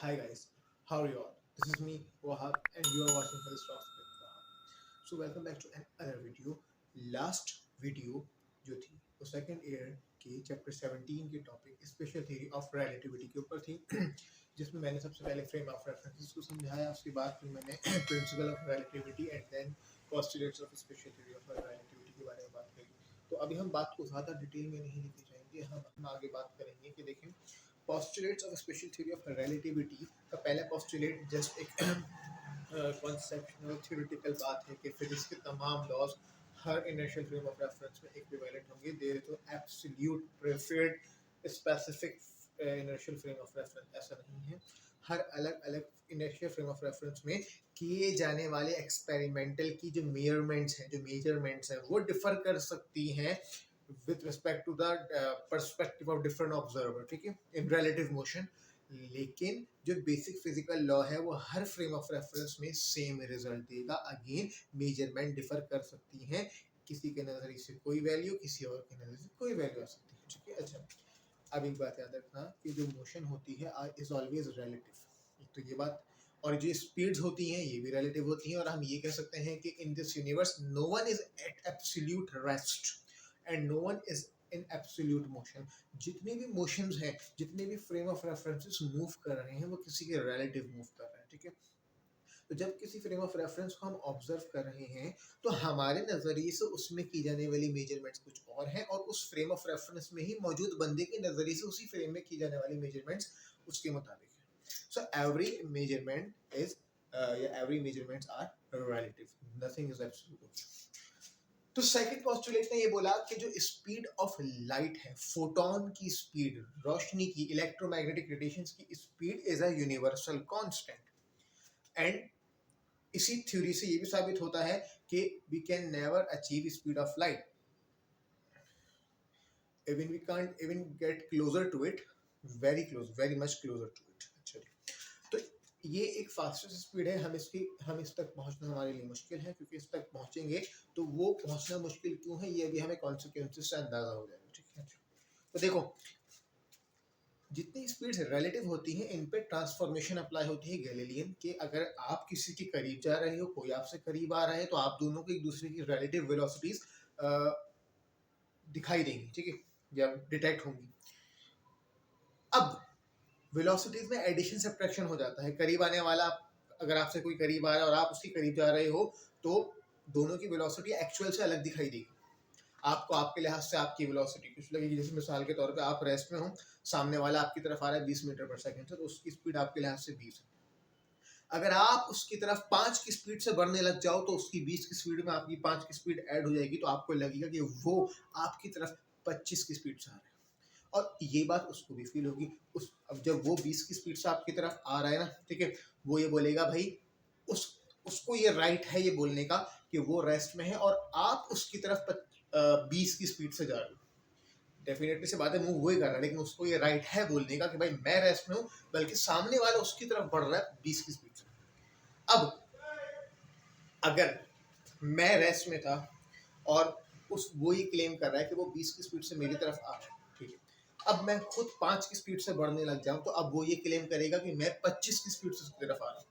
Hi guys, how are you all? This is me, Wahab, and you are watching Health Talks with Wahab. So welcome back to another video. Last video जो थी वो second year के chapter 17 के topic special theory of relativity के ऊपर थी जिसमें मैंने सबसे पहले फ्रेम ऑफ रेफरेंसेस को समझाया, उसके बाद फिर मैंने principle of relativity and then postulates of special theory of relativity के बारे में बात करी। तो अभी हम बात को ज़्यादा डिटेल में नहीं लेके जाएंगे, हम आगे बात करेंगे कि देखें postulates of special theory of relativity का पहला पोस्टुलेट जस्ट एक कॉन्सेप्शनल थ्योरेटिकल बात है कि फिजिक्स के तमाम लॉज हर इनर्शियल फ्रेम ऑफ रेफरेंस में इक्विवेलेंट होंगे। There is no absolute preferred specific inertial frame of reference, ऐसा नहीं है। हर अलग अलग इनर्शियल फ्रेम ऑफ रेफरेंस में किए जाने वाले एक्सपेरिमेंटल की जो मेजरमेंट्स हैं वो डिफर कर सकती हैं with respect to the perspective of different observer, ठीक है, in relative motion। लेकिन जो बेसिक फिजिकल लॉ है वो हर फ्रेम ऑफ रेफरेंस में सेम रिजल्ट देगा। अगेन मेजरमेंट डिफर कर सकती हैं, किसी के नज़रिए से कोई वैल्यू, किसी और के नज़रिए से कोई वैल्यू आ सकती है, ठीक है। अच्छा, अब एक बात याद रखना कि जो मोशन होती है इज ऑलवेज रिलेटिव। तो ये बात, और जो स्पीड्स होती हैं ये भी रिलेटिव होती हैं, और हम ये कह सकते हैं कि in this universe no one is at absolute rest and no one is in absolute motion. जितने भी मोशंस हैं, जितने भी फ्रेम ऑफ रेफरेंसेस मूव कर रहे हैं वो किसी के रिलेटिव मूव कर रहे हैं, ठीक है। तो जब किसी फ्रेम ऑफ रेफरेंस को हम ऑब्जर्व कर रहे हैं तो हमारे नज़रिए से उसमें की जाने वाली मेजरमेंट्स कुछ और हैं, और उस फ्रेम ऑफ रेफरेंस में ही मौजूद बंदे के नज़रिए से उसी फ्रेम में की जाने वाली मेजरमेंट्स उसके मुताबिक है। So every measurement is every measurements are relative, nothing is absolute. तो सेकंड पोस्टुलेट ने ये बोला कि जो स्पीड ऑफ लाइट है, फोटोन की स्पीड, रोशनी की, इलेक्ट्रोमैग्नेटिक रेडिएशंस की speed is a universal constant. And इसी थ्योरी से ये भी साबित होता है कि we can never achieve speed of light, even we can't even get closer to it, very close, very much closer to it। अच्छा, तो ये एक फास्टेस्ट स्पीड है, हम इस तक पहुंचना हमारे लिए मुश्किल है, क्योंकि इस तक पहुंचेंगे तो वो पहुंचना मुश्किल क्यों है ये अभी हमें कॉन्सिक्वेंसेस से अंदाजा हो जाएगा, ठीक है। तो देखो, जितनी स्पीड्स रिलेटिव होती हैं इन पे ट्रांसफॉर्मेशन अप्लाई होती है गैलीलियन के। अगर आप किसी के करीब जा रहे हो, कोई आपसे करीब आ रहा है, तो आप दोनों को एक दूसरे की रिलेटिव वेलोसिटीज दिखाई देंगी, ठीक है, या डिटेक्ट होंगी। अब वेलोसिटीज में एडिशन सब्ट्रैक्शन हो जाता है। करीब आने वाला, अगर आपसे कोई करीब आ रहा है और आप उसके करीब जा रहे हो तो दोनों की वेलोसिटी एक्चुअल से अलग दिखाई देगी। आपको आपके लिहाज से आपकी वेलोसिटी कुछ लगेगी, जैसे मिसाल के तौर पे आप रेस्ट में हो, सामने वाला आपकी तरफ आ रहा है 20 मीटर पर सेकंड से, तो उसकी स्पीड आपके लिहाज से 20 है। अगर आप उसकी तरफ 5 की स्पीड से बढ़ने लग जाओ तो उसकी 20 की स्पीड में आपकी 5 की स्पीड ऐड हो जाएगी, तो आपको लगेगा कि वो आपकी तरफ 25 की स्पीड से आ रहा है। और ये बात उसको भी फील होगी। अब जब वो 20 की स्पीड से आपकी तरफ आ रहा है ना, ठीक है, वो ये बोलेगा भाई, उसको ये राइट है ये बोलने का कि वो रेस्ट में है, और आप उसकी तरफ 20 की स्पीड से जा रहे हो। डेफिनेटली से बात है, मूव वही कर रहा है, लेकिन उसको ये राइट है बोलने का कि भाई मैं रेस्ट में हूँ, बल्कि सामने वाला उसकी तरफ बढ़ रहा है 20 की स्पीड से। अब अगर मैं रेस्ट में था और वो ये क्लेम कर रहा है कि वो 20 की स्पीड से मेरी तरफ आ रहा है, ठीक है, अब मैं खुद 5 की स्पीड से बढ़ने लग जाऊं तो अब वो ये क्लेम करेगा कि मैं 25 की स्पीड से उसकी तरफ आ रहा हूँ,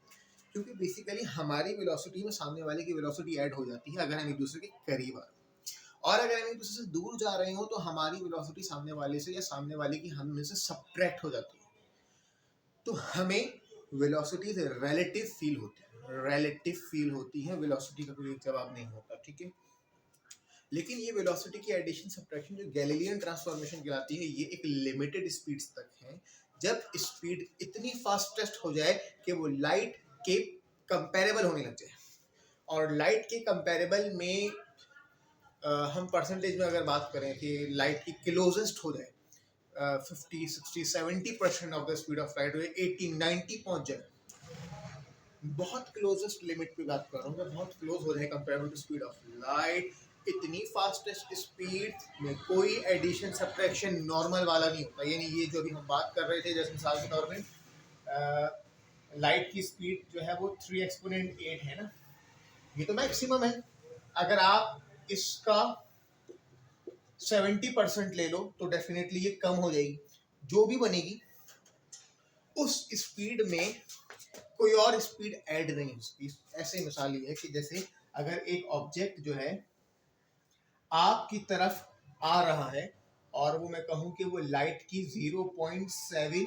क्योंकि बेसिकली हमारी वेलोसिटी में सामने वाले की वेलोसिटी ऐड हो जाती है अगर हम एक दूसरे के करीब आ रहे हैं। और अगर हम एक दूसरे से दूर जा रहे हो तो हमारी वेलोसिटी सामने वाले से या सामने वाले की हम में से सब्ट्रैक्ट हो जाती है। तो हमें वेलोसिटीज रिलेटिव फील होती है, वेलोसिटी का कोई जवाब नहीं होता, ठीक है। लेकिन ये वेलोसिटी की एडिशन सब्ट्रैक्शन जो गैलीलियन ट्रांसफॉर्मेशन कहलाती है, ये एक लिमिटेड स्पीड्स तक है। जब स्पीड इतनी फास्टेस्ट हो जाए कि वो लाइट के कंपैरेबल होने लग जाए, और लाइट के कंपैरेबल में हम परसेंटेज में अगर बात करें कि लाइट की क्लोजेस्ट हो जाए, 50, 60, 70% of the speed of light हो जाए, 80, 90 पहुंच जाए, बहुत क्लोजेस्ट लिमिट पे बात कर रहा हूँ, बहुत क्लोज हो जाए comparable to speed of light, इतनी फास्टेस्ट स्पीड में कोई एडिशन सब्ट्रैक्शन नॉर्मल वाला नहीं होता। यानी ये जो अभी हम बात कर रहे थे, जैसे मिसाल के तौर पे लाइट की स्पीड जो है वो 3 एक्सपोनेंट 8 है ना, ये तो मैक्सिमम है। अगर आप इसका 70% ले लो तो डेफिनेटली ये कम हो जाएगी, जो भी बनेगी उस स्पीड में कोई और स्पीड ऐड नहीं हो सकती। ऐसे मिसाल ये है कि जैसे अगर एक ऑब्जेक्ट जो है आपकी तरफ आ रहा है और वो मैं कहूं कि वो लाइट की 0.7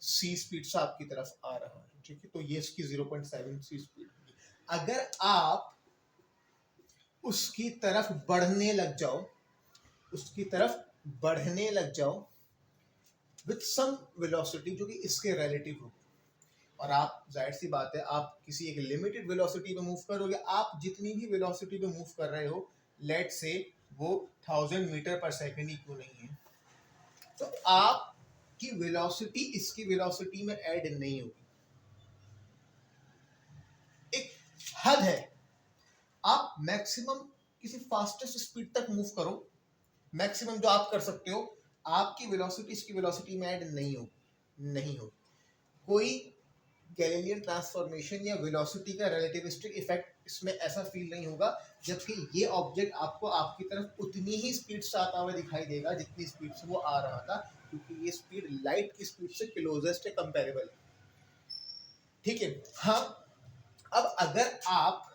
सी स्पीड से आपकी तरफ आ रहा है, ठीक है, तो ये इसकी 0.7 सी स्पीड होगी। अगर आप उसकी तरफ बढ़ने लग जाओ, उसकी तरफ बढ़ने लग जाओ विथ सम वेलोसिटी जो कि इसके रिलेटिव हो, और आप जाहिर सी बात है आप किसी एक लिमिटेड वेलोसिटी पे मूव करोगे, आप जितनी भी वेलोसिटी पे मूव कर रहे हो, लेट से वो 1000 मीटर पर सेकंड ही क्यों नहीं है, तो आपकी वेलोसिटी इसकी वेलोसिटी में ऐड नहीं होगी। एक हद है, आप मैक्सिमम किसी फास्टेस्ट स्पीड तक मूव करो, मैक्सिमम जो आप कर सकते हो, आपकी वेलोसिटी इसकी वेलोसिटी में ऐड नहीं हो। कोई गैलीलियन ट्रांसफॉर्मेशन या वेलोसिटी का रिलेटिविस्टिक इफेक्ट इसमें ऐसा फील नहीं होगा, जबकि ये ऑब्जेक्ट आपको आपकी तरफ उतनी ही स्पीड से आता हुआ दिखाई देगा जितनी स्पीड से वो आ रहा था, क्योंकि ये स्पीड लाइट की स्पीड से क्लोजेस्ट है, कंपेरेबल है, ठीक है। हाँ, अब अगर आप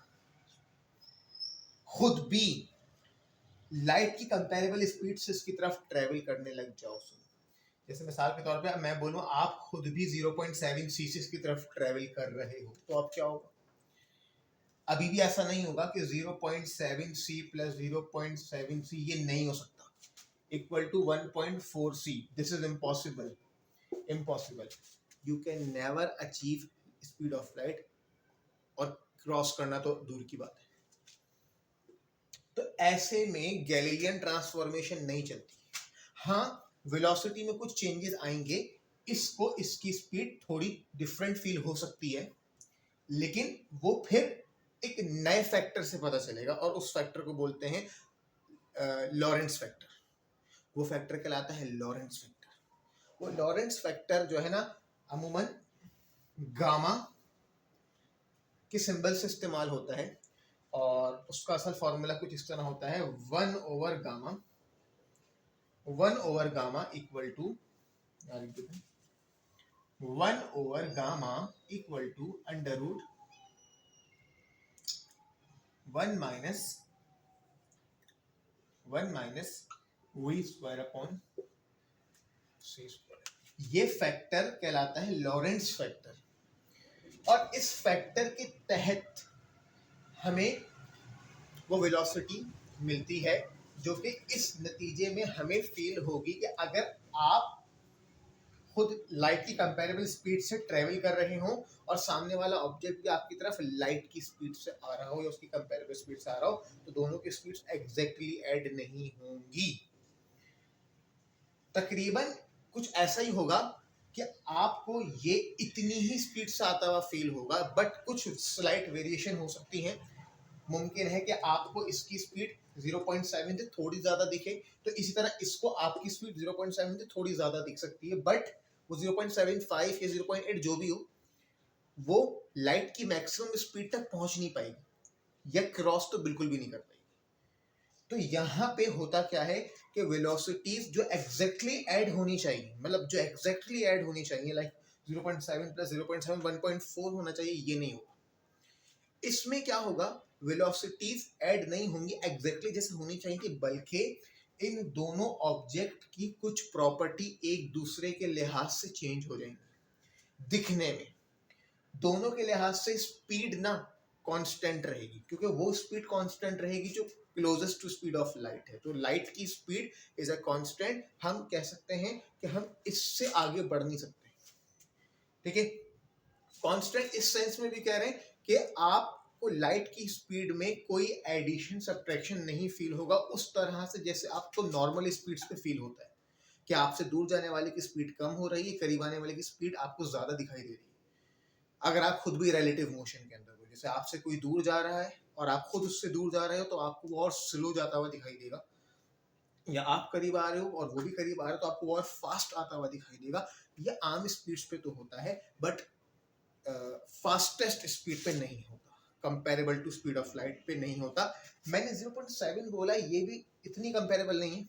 खुद भी लाइट की कंपेरेबल स्पीड से इसकी तरफ ट्रेवल करने लग जाओ, जैसे मिसाल के तौर पे मैं बोलूं आप खुद भी 0.7 सी की तरफ ट्रेवल कर रहे हो, तो अब क्या होगा? अभी भी ऐसा नहीं होगा कि 0.7 सी प्लस 0.7 सी, ये नहीं हो सकता, equal to 1.4 c. This is impossible, impossible. You can never achieve speed of light, और क्रॉस करना तो दूर की बात है। तो ऐसे में गैलीलियन ट्रांसफॉर्मेशन नहीं चलती। हाँ, वेलोसिटी में कुछ चेंजेस आएंगे, इसको इसकी स्पीड थोड़ी डिफरेंट फील हो सकती है, लेकिन वो फिर एक नए फैक्टर से पता चलेगा, और उस फैक्टर को बोलते हैं लॉरेंस फैक्टर। वो फैक्टर कहलाता है लॉरेंस फैक्टर। वो लॉरेंस फैक्टर जो है ना, अमूमन गामा के सिंबल से इस्तेमाल होता है, और उसका असल फॉर्मूला कुछ इस तरह होता है, 1/गामा इक्वल टू 1/गामा equal to under root 1 minus v square upon c square. ये फैक्टर कहलाता है लॉरेंस फैक्टर, और इस फैक्टर के तहत हमें वो वेलोसिटी मिलती है जो कि इस नतीजे में हमें फील होगी कि अगर आप खुद लाइट की कंपेरेबल स्पीड से ट्रेवल कर रहे हो और सामने वाला ऑब्जेक्ट भी आपकी तरफ लाइट की स्पीड से आ रहा हो या उसकी कंपेरेबल स्पीड से आ रहा हो, तो दोनों की स्पीड्स एग्जैक्टली ऐड नहीं होंगी। तकरीबन कुछ ऐसा ही होगा कि आपको ये इतनी ही स्पीड से आता हुआ फील होगा, बट कुछ स्लाइट वेरिएशन हो सकती है। मुमकिन है कि आपको इसकी स्पीड 0.7 से थोड़ी ज्यादा दिखे, तो इसी तरह इसको आपकी स्पीड 0.7 से थोड़ी ज्यादा दिख सकती है, बट वो 0.75 या 0.8 जो भी हो, वो लाइट की मैक्सिमम स्पीड तक पहुंच नहीं पाएगी, या क्रॉस तो बिल्कुल भी नहीं कर पाएगी। तो यहाँ पे होता क्या है कि वेलोसिटीज जो एग्जैक्टली ऐड होनी चाहिए, मतलब जो एग्जैक्टली ऐड होनी चाहिए, लाइक 0.7 प्लस 0.7 1.4 होना चाहिए, ये नहीं होगा। इसमें क्या होगा, वेलोसिटीज ऐड नहीं होंगी एग्जैक्टली जैसे होनी चाहिए, बल्कि इन दोनों ऑब्जेक्ट की कुछ प्रॉपर्टी एक दूसरे के लिहाज से चेंज हो जाएंगी। दिखने में दोनों के लिहाज से स्पीड ना कांस्टेंट रहेगी, क्योंकि वो स्पीड कांस्टेंट रहेगी जो closest to speed of light है। तो लाइट की स्पीड इज अ कांस्टेंट, हम कह सकते हैं कि हम इससे आगे बढ़ नहीं सकते, ठीक है। कांस्टेंट इस सेंस में भी कह रहे हैं कि आपको लाइट की स्पीड में कोई एडिशन सब्ट्रैक्शन नहीं फील होगा उस तरह से जैसे आपको नॉर्मल स्पीड्स पे फील होता है, कि आपसे दूर जाने वाले की स्पीड कम हो रही है, करीब आने वाले की स्पीड आपको ज्यादा दिखाई दे रही है। अगर आप खुद भी रिलेटिव मोशन के अंदर हो, जैसे आपसे कोई दूर जा रहा है और आप खुद उससे दूर जा रहे हो, तो आपको वो और स्लो जाता हुआ दिखाई देगा, या आप करीब आ रहे हो और वो भी करीब आ रहे हो तो आपको और फास्ट आता हुआ दिखाई देगा। ये आम स्पीड्स पे तो होता है, बट फास्टेस्ट स्पीड पे नहीं होता, comparable to speed of light पे नहीं होता। मैंने 0.7 बोला, ये भी इतनी कंपेरेबल नहीं है।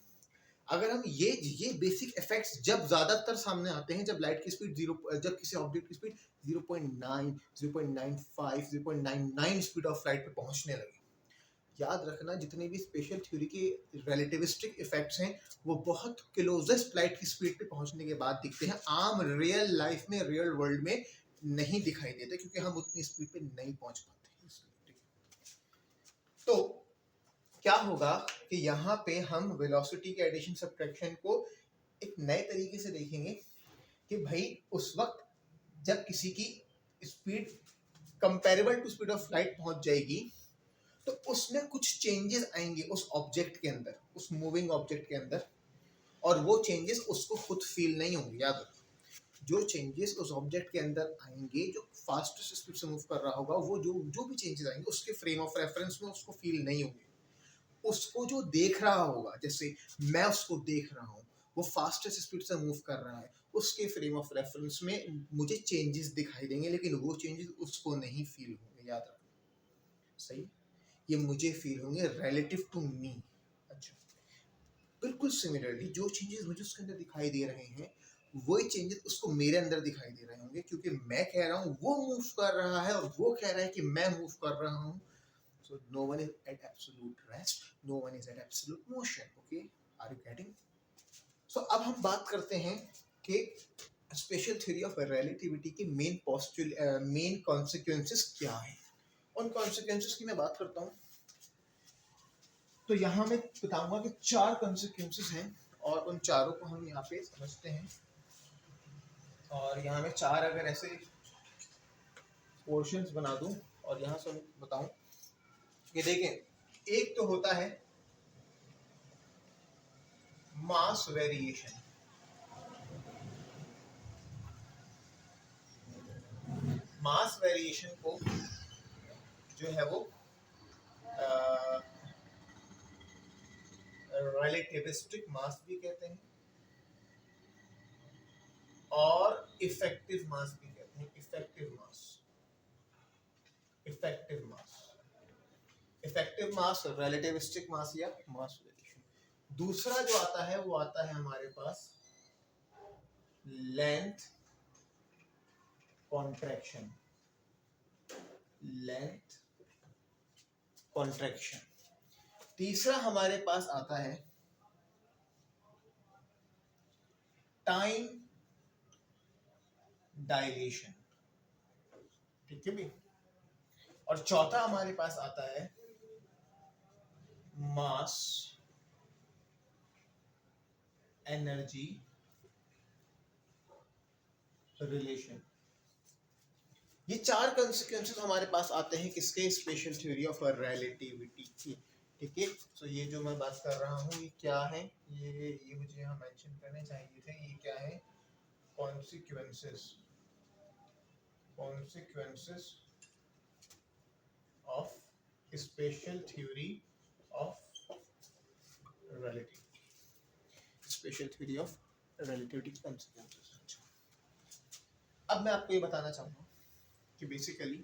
अगर हम ये बेसिक इफेक्ट्स जब ज्यादातर सामने आते हैं जब लाइट की स्पीड जब किसी ऑब्जेक्ट की स्पीड 0.9, 0.95, 0.99 स्पीड ऑफ लाइट पे पहुंचने लगे। याद रखना जितने भी स्पेशल थ्योरी के रिलेटिविस्टिक इफेक्ट्स हैं वो बहुत क्लोजेस्ट लाइट की स्पीड पे पहुंचने के बाद दिखते हैं, आम रियल लाइफ में, रियल वर्ल्ड में नहीं दिखाई देते क्योंकि हम उतनी स्पीड पे नहीं पहुंच पाते। तो क्या होगा कि यहाँ पे हम वेलोसिटी के एडिशन सब्ट्रैक्शन को एक नए तरीके से देखेंगे कि भाई उस वक्त जब किसी की speed comparable to speed of light पहुंच जाएगी तो उसमें कुछ चेंजेस आएंगे उस ऑब्जेक्ट के अंदर, उस मूविंग ऑब्जेक्ट के अंदर, और वो चेंजेस उसको खुद फील नहीं होंगे। याद रखो जो चेंजेस उस ऑब्जेक्ट के अंदर आएंगे, जो फास्टेस्ट स्पीड से मूव कर रहा होगा, वो जो भी चेंजेस आएंगे उसके फ्रेम ऑफ रेफरेंस में उसको फील नहीं होंगे। उसको जो देख रहा होगा, जैसे मैं उसको देख रहा हूँ, वो फास्टेस्ट स्पीड से मूव कर रहा है, उसके फ्रेम ऑफ रेफरेंस में मुझे चेंजेस दिखाई देंगे लेकिन वो चेंजेस उसको नहीं फील होंगे। याद रखो, सही, ये मुझे फील होंगे रिलेटिव टू मी। अच्छा, बिल्कुल सिमिलरली जो चेंजेस मुझे उसके अंदर दिखाई दे रहे हैं वही चेंजेस उसको मेरे अंदर दिखाई दे रहे होंगे, क्योंकि मैं कह रहा हूँ वो मूव कर रहा है और वो कह रहा है कि मैं मूव कर रहा हूँ। So no one is at absolute rest, no one is at absolute motion. Okay, are you getting? So अब हम बात करते हैं कि स्पेशल थ्योरी ऑफ रिलेटिविटी के मेन कॉन्सिक्वेंसेस क्या हैं। उन कॉन्सिक्वेंसेस की मैं बात करता हूँ तो यहाँ मैं बताऊंगा कि 4 कॉन्सिक्वेंसेस हैं और उन चारों को हम यहाँ पे समझते हैं। और यहाँ मैं 4 अगर ऐसे पोर्शंस बना दूं और यहाँ से बताऊं कि देखें, एक तो होता है मास वेरिएशन। मास वेरिएशन को जो है वो रिलेटिविस्टिक मास भी कहते हैं और इफेक्टिव मास भी कहते हैं। इफेक्टिव मास, इफेक्टिव मास, इफेक्टिव मास, रिलेटिविस्टिक मास या मास वेरिएशन। दूसरा जो आता है वो आता है हमारे पास लेंथ कॉन्ट्रैक्शन। Length contraction. तीसरा हमारे पास आता है टाइम डायलेशन। ठीक है भी। और चौथा हमारे पास आता है मास एनर्जी रिलेशन। ये 4 कॉन्सिक्वेंसेस हमारे पास आते हैं किसके? स्पेशल थ्योरी ऑफ रिलेटिविटी की। ठीक है, तो ये जो मैं बात कर रहा हूँ ये क्या है, ये मुझे यहाँ मेंशन करने चाहिए थे। ये क्या है? Consequences, consequences of special theory of relativity. Special theory of relativity consequences. अब मैं आपको ये बताना चाहूंगा कि बेसिकली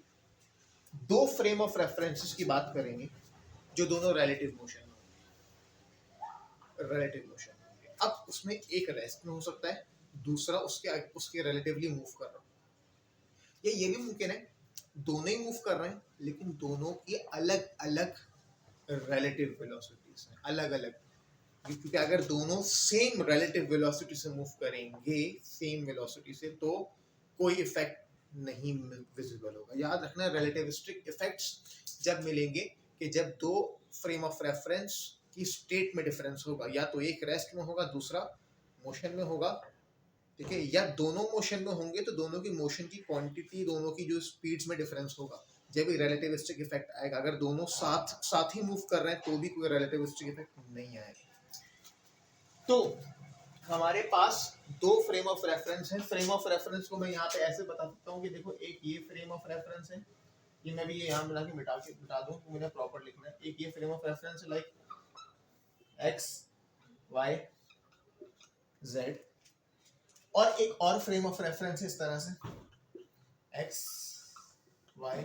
2 फ्रेम ऑफ रेफरेंसेस की बात करेंगे जो दोनों रिलेटिव मोशन में होंगे। रिलेटिव मोशन में होंगे। अब उसमें एक रेस्ट में हो सकता है, दूसरा उसके रिलेटिवली मूव कर रहा है। या ये भी मुमकिन है दोनों ही मूव कर रहे हैं लेकिन दोनों की अलग अलग रिलेटिव वेलोसिटीज हैं, अलग अलग। क्योंकि अगर दोनों सेम रिलेटिव वेलोसिटी से मूव करेंगे, सेम वेलोसिटी से, तो कोई इफेक्ट नहीं विजिबल होगा। याद रखना रिलेटिविस्टिक इफेक्ट्स जब मिलेंगे कि जब 2 फ्रेम ऑफ रेफरेंस की स्टेट में डिफरेंस होगा, या तो एक रेस्ट में होगा दूसरा मोशन में होगा। ठीक है, या दोनों मोशन में होंगे तो दोनों की मोशन की क्वांटिटी, दोनों की जो स्पीड्स में डिफरेंस होगा, जब भी रिलेटिविस्टिक इफेक्ट आएगा। अगर दोनों साथ ही मूव कर रहे हैं तो भी कोई रिलेटिविस्टिक इफेक्ट नहीं आएगा। तो हमारे पास 2 फ्रेम ऑफ रेफरेंस है। फ्रेम ऑफ रेफरेंस को मैं यहाँ पे ऐसे बता सकता हूँ कि देखो, एक ये फ्रेम ऑफ रेफरेंस है, ये मैं भी ये यहाँ मिला के मिटा दूँ तो मुझे प्रॉपर लिखना है। एक ये फ्रेम ऑफ रेफरेंस है लाइक एक्स वाई जेड, और एक और फ्रेम ऑफ रेफरेंस है इस तरह से एक्स वाई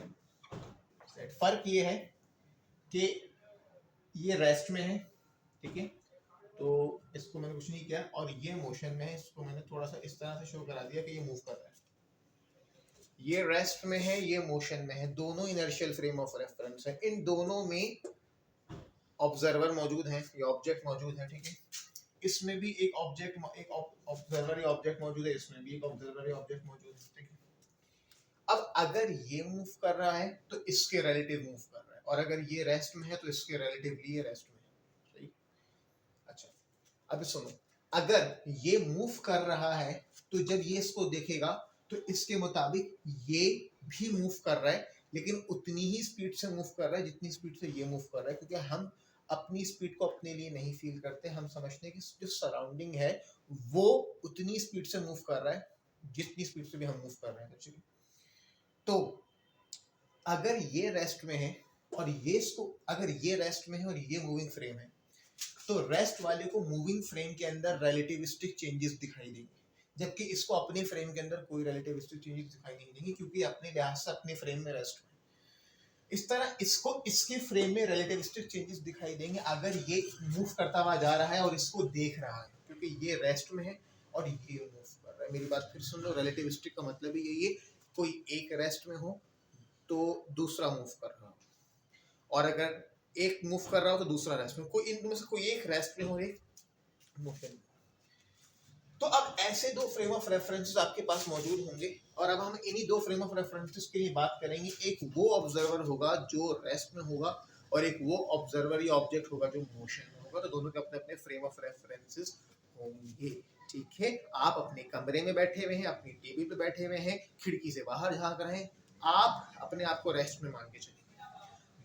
जेड। फर्क ये है कि ये रेस्ट में है, ठीक है, तो इसको मैंने कुछ नहीं किया और ये मोशन में है, इसको मैंने थोड़ा सा इस तरह से शो करा दिया कि ये मूव कर रहा है, ये रेस्ट में है, ये मोशन में है, दोनों इनर्शियल फ्रेम ऑफ रेफरेंस है, इन दोनों में ऑब्जर्वर मौजूद है, ये ऑब्जेक्ट मौजूद है, ठीक है, इसमें भी एक ऑब्जेक्ट, एक ऑब्जर्वर ऑब्जेक्ट मौजूद है, इसमें भी एक ऑब्जर्वर ऑब्जेक्ट मौजूद है, ठीक है। अब अगर ये मूव कर रहा है तो इसके रिलेटिव मूव कर रहा है, और अगर ये रेस्ट में है तो इसके रिलेटिवली ये रेस्ट में है, सही। अच्छा, अब सुनो, अगर ये मूव कर रहा है तो जब ये इसको देखेगा तो इसके मुताबिक ये भी मूव कर रहा है, लेकिन उतनी ही स्पीड से मूव कर रहा है जितनी स्पीड से ये मूव कर रहा है, क्योंकि हम अपनी स्पीड को अपने लिए नहीं फील करते, हम समझते हैं कि जो सराउंडिंग है वो उतनी स्पीड से मूव कर रहा है जितनी स्पीड से भी हम मूव कर रहे हैं। तो अगर ये रेस्ट में है और ये इसको, अगर ये रेस्ट में है और ये मूविंग फ्रेम है, तो रेस्ट वाले को मूविंग फ्रेम के अंदर रिलेटिविस्टिक चेंजेस दिखाई देंगे, जबकि इसको अपने फ्रेम के अंदर कोई रिलेटिविस्टिक चेंजेस दिखाई नहीं देंगे, क्योंकि अपने लिहाज से अपने फ्रेम में रेस्ट में। इस तरह इसको इसके फ्रेम में रिलेटिविस्टिक चेंजेस दिखाई देंगे अगर ये मूव करता हुआ जा रहा है और इसको देख रहा है, क्योंकि ये रेस्ट में है और ये मूव कर रहा है। मेरी बात फिर सुन लो, रिलेटिविस्टिक का मतलब ही यही है, कोई एक रेस्ट में हो तो दूसरा मूव कर रहा हो, और अगर एक मूव कर रहा हो तो दूसरा रेस्ट में, कोई इनमें से कोई एक रेस्ट में हो, एक मोशन में। तो अब ऐसे दो फ्रेम ऑफ रेफरेंसेस आपके पास मौजूद होंगे, और अब हम इन्हीं दो फ्रेम ऑफ रेफरेंसेस के लिए बात करेंगे। एक वो ऑब्जर्वर होगा जो रेस्ट में होगा, और एक वो ऑब्जर्वर या ऑब्जेक्ट होगा जो मोशन में होगा। तो दोनों के अपने अपने फ्रेम ऑफ रेफरेंसेस होंगे, ठीक है। आप अपने कमरे में बैठे हुए हैं, अपनी टेबल पे बैठे हुए हैं, खिड़की से बाहर झांक रहे हैं, आप अपने आप को रेस्ट में मान के चलिए।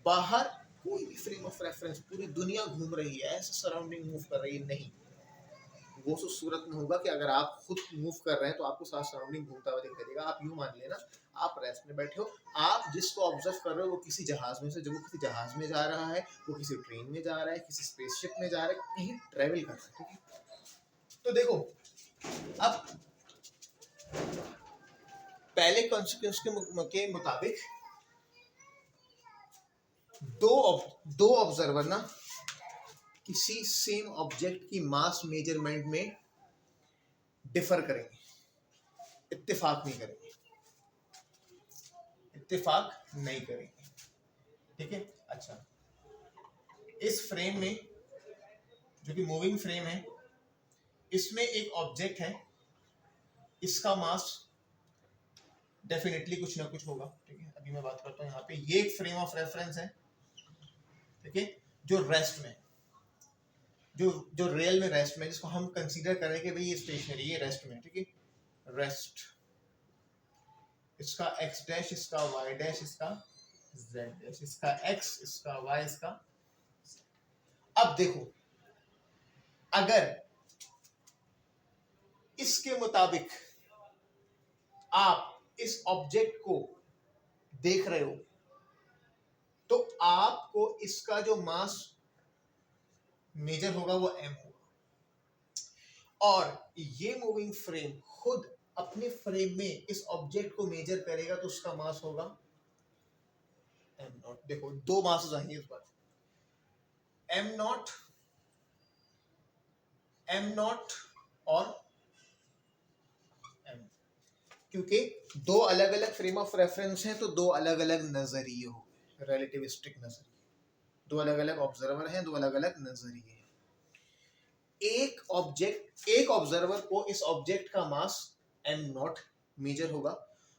बाहर कोई भी फ्रेम ऑफ रेफरेंस, पूरी दुनिया घूम रही है, ऐसे सराउंडिंग मूव कर रही है, नहीं, वो तो सूरत में होगा कि अगर आप खुद मूव कर रहे हैं तो आपको साथ सराउंडिंग घूमता हुआ दिखाई देगा। आप यूं मान लेना, आप रेस्ट में बैठे हो, आप जिसको ऑब्जर्व कर रहे हो वो किसी जहाज में से, जब वो किसी जहाज में जा रहा है, वो किसी ट्रेन में जा रहा है, किसी स्पेसशिप में जा रहा है, कहीं ट्रेवल कर रहा है, ठीक है। तो देखो, अब पहले कॉन्सिक्वेंस के मुताबिक दो ऑब्जर्वर ना किसी सेम ऑब्जेक्ट की मास मेजरमेंट में डिफर करेंगे, इत्तेफाक नहीं करेंगे, इत्तेफाक नहीं करेंगे, ठीक है। अच्छा, इस फ्रेम में जो कि मूविंग फ्रेम है, इसमें एक ऑब्जेक्ट है, इसका मास डेफिनेटली कुछ ना कुछ होगा, ठीक है। अभी मैं बात करता हूँ यहाँ पे, ये एक फ्रेम ऑफ रेफरेंस है, ठीक है, जो रेस्ट में, जो रियल में रेस्ट में, जिसको हम कंसीडर करें कि भाई ये स्टेशनरी, ये रेस्ट में, ठीक है, रेस्ट, इसका एक्स डैश, इसका वाई डैश, इसका जेड डैश, इसका एक्स, इसका वाई, इसका। अब देखो, अगर इसके मुताबिक आप इस ऑब्जेक्ट को देख रहे हो तो आपको इसका जो मास मेजर होगा वो m होगा, और ये मूविंग फ्रेम खुद अपने फ्रेम में इस ऑब्जेक्ट को मेजर करेगा तो उसका मास होगा m नॉट। देखो, दो मासेस आएंगे इस बार, m नॉट और m, क्योंकि दो अलग अलग फ्रेम ऑफ रेफरेंस हैं, तो दो अलग अलग नजरिए हो, रिलेटिविस्टिक नजरिए, दो अलग अलग ऑब्जर्वर हैं, दो अलग अलग नजरिए हैं। एक ऑब्जर्वर को इस ऑब्जेक्ट का मास m नॉट मेजर होगा,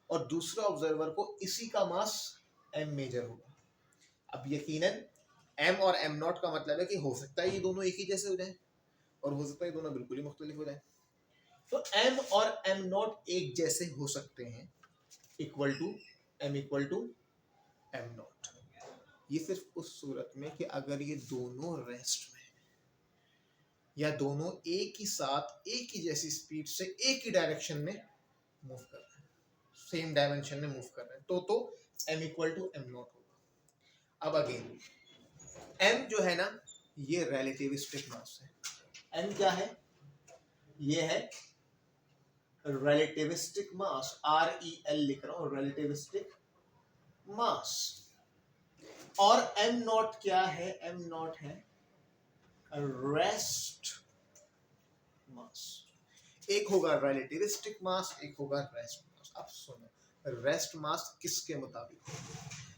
और दूसरे ऑब्जर्वर को इसी का मास m मेजर होगा। अब यकीनन m और m नॉट का मतलब है कि हो सकता है ये दोनों एक ही जैसे हो जाए, और हो सकता है ये दोनों बिल्कुल ही मुख्तलिफ हो जाए। तो m और m नॉट एक जैसे हो सकते हैं, इक्वल टू m नॉट। ये सिर्फ उस सूरत में कि अगर ये दोनों रेस्ट में, या दोनों एक ही साथ एक ही जैसी स्पीड से एक ही डायरेक्शन में मूव कर रहे हैं, सेम डायमेंशन में मूव कर रहे हैं, तो m equal to m naught होगा। अब अगेन m जो है ना, ये रिलेटिविस्टिक मास है। m क्या है? ये है रिलेटिविस्टिक मास, REL लिख रहा हूं, रिलेटिविस्टिक मास। और m नॉट क्या है? m नॉट है रेस्ट मास, एक होगा रिलेटिविस्टिक मास, एक होगा रेस्ट मास। अब सुनो, रेस्ट मास किसके मुताबिक?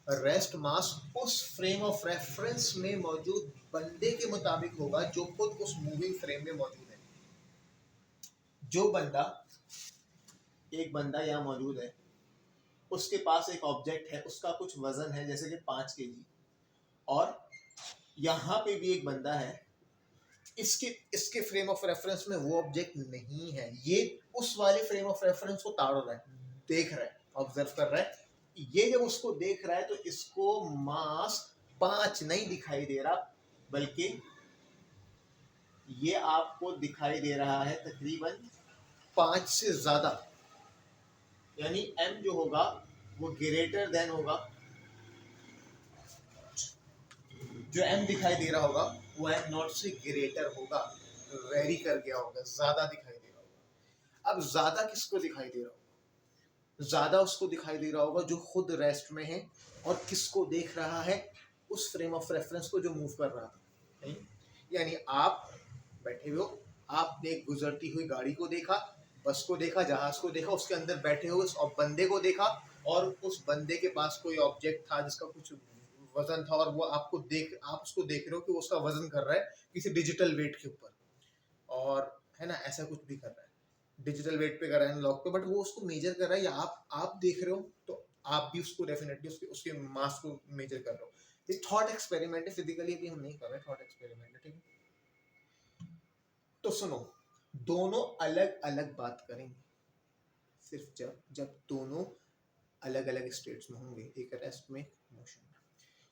रेस्ट मास उस फ्रेम ऑफ रेफरेंस में मौजूद बंदे के मुताबिक होगा जो खुद उस मूविंग फ्रेम में मौजूद है। जो बंदा, एक बंदा यहाँ मौजूद है, उसके पास एक ऑब्जेक्ट है, उसका कुछ वजन है जैसे कि 5 केजी, और यहाँ पे भी एक बंदा है, इसके इसके फ्रेम ऑफ रेफरेंस में वो ऑब्जेक्ट नहीं है, ये उस वाले फ्रेम ऑफ रेफरेंस को ताड़ रहा है, देख रहा है, ऑब्जर्व कर रहा है। ये जब उसको देख रहा है तो इसको मास 5 नहीं दिखाई दे रहा, बल्कि ये आपको दिखाई दे रहा है तकरीबन 5 से ज्यादा, यानी m जो होगा वो ग्रेटर देन होगा, जो m दिखाई दे रहा होगा वो m नॉट से ग्रेटर होगा, वेरी कर गया होगा, ज्यादा दिखाई दे रहा होगा। अब ज्यादा किसको दिखाई दे रहा होगा? ज्यादा उसको दिखाई दे रहा होगा जो खुद रेस्ट में है और किसको देख रहा है, उस फ्रेम ऑफ रेफरेंस को जो मूव कर रहा है। यानी आप बैठे हुए हो, आपने एक गुजरती हुई गाड़ी को देखा, बस को देखा, जहाज को देखा, उसके अंदर बैठे हुए उस बंदे को देखा, और उस बंदे के पास कोई ऑब्जेक्ट था जिसका कुछ वजन था, और वो आपको आप उसको देख रहे हो कि वो उसका वजन कर रहा है किसी डिजिटल वेट के ऊपर, और है ना, ऐसा कुछ भी कर रहा है, डिजिटल वेट पे कर रहा है लॉक पे, बट वो उसको मेजर कर रहा है, या आप देख रहे हो तो आप भी उसको डेफिनेटली उसके मास को मेजर कर रहे हो। ये थॉट एक्सपेरिमेंट है, फिजिकली भी हम नहीं कर रहे, थॉट एक्सपेरिमेंट है, ठीक है। तो सुनो, दोनों अलग अलग बात करेंगे सिर्फ जब जब दोनों अलग अलग स्टेट्स में होंगे, एक रेस्ट में, मोशन में।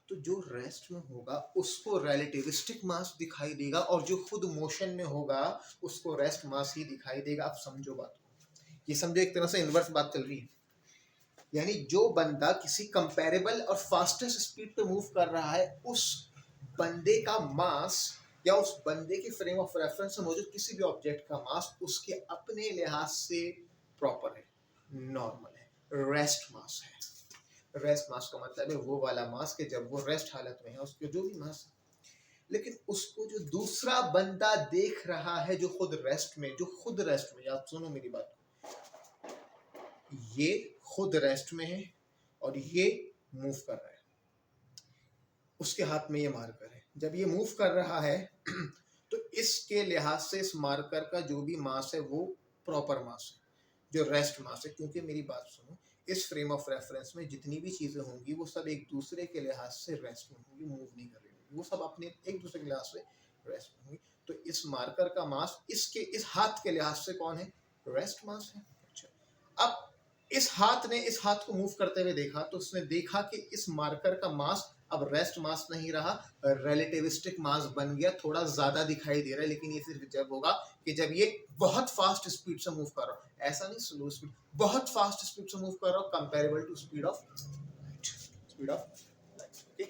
तो जो रेस्ट में होगा उसको रिलेटिविस्टिक मास दिखाई देगा, और जो खुद मोशन में होगा उसको रेस्ट मास ही दिखाई देगा। आप समझो बात को, ये समझो, एक तरह से इन्वर्स बात चल रही है। यानी जो बंदा किसी कंपैरेबल और फास्टेस्ट स्पीड पे मूव कर रहा है, उस बंदे का मास या उस बंदे के फ्रेम ऑफ रेफरेंस में मौजूद किसी भी ऑब्जेक्ट का मास उसके अपने लिहाज से प्रॉपर है, नॉर्मल है, रेस्ट मास है। रेस्ट मास का मतलब है वो वाला मास कि जब वो रेस्ट हालत में है उसके जो भी मास, लेकिन उसको जो दूसरा बंदा देख रहा है जो खुद रेस्ट में, याद सुनो मेरी बात, ये खुद रेस्ट में है और ये मूव कर रहा है, उसके हाथ में ये मार्कर है, जब ये मूव कर रहा है तो इसके लिहाज से इस मार्कर का जो भी मास है वो प्रॉपर मास है, जो रेस्ट मास है। क्योंकि मेरी बात सुनो, इस फ्रेम ऑफ रेफरेंस में जितनी भी चीजें होंगी वो सब एक दूसरे के लिहाज से रेस्ट में होंगी, मूव नहीं कर रही होंगी, वो सब अपने एक दूसरे के लिहाज से रेस्ट में होंगी। तो इस मार्कर का मास इसके इस हाथ के लिहाज से कौन है? रेस्ट मास है। अच्छा, अब इस हाथ ने इस हाथ को मूव करते हुए देखा, तो उसने देखा कि इस मार्कर का मास अब रेस्ट मास नहीं रहा, रिलेटिविस्टिक मास बन गया, थोड़ा ज्यादा दिखाई दे रहा है, लेकिन ये सिर्फ जब होगा कि जब ये बहुत फास्ट स्पीड से मूव कर रहा हो, ऐसा नहीं स्लो स्पीड, बहुत फास्ट स्पीड से मूव कर रहा हो, comparable to speed of light, okay.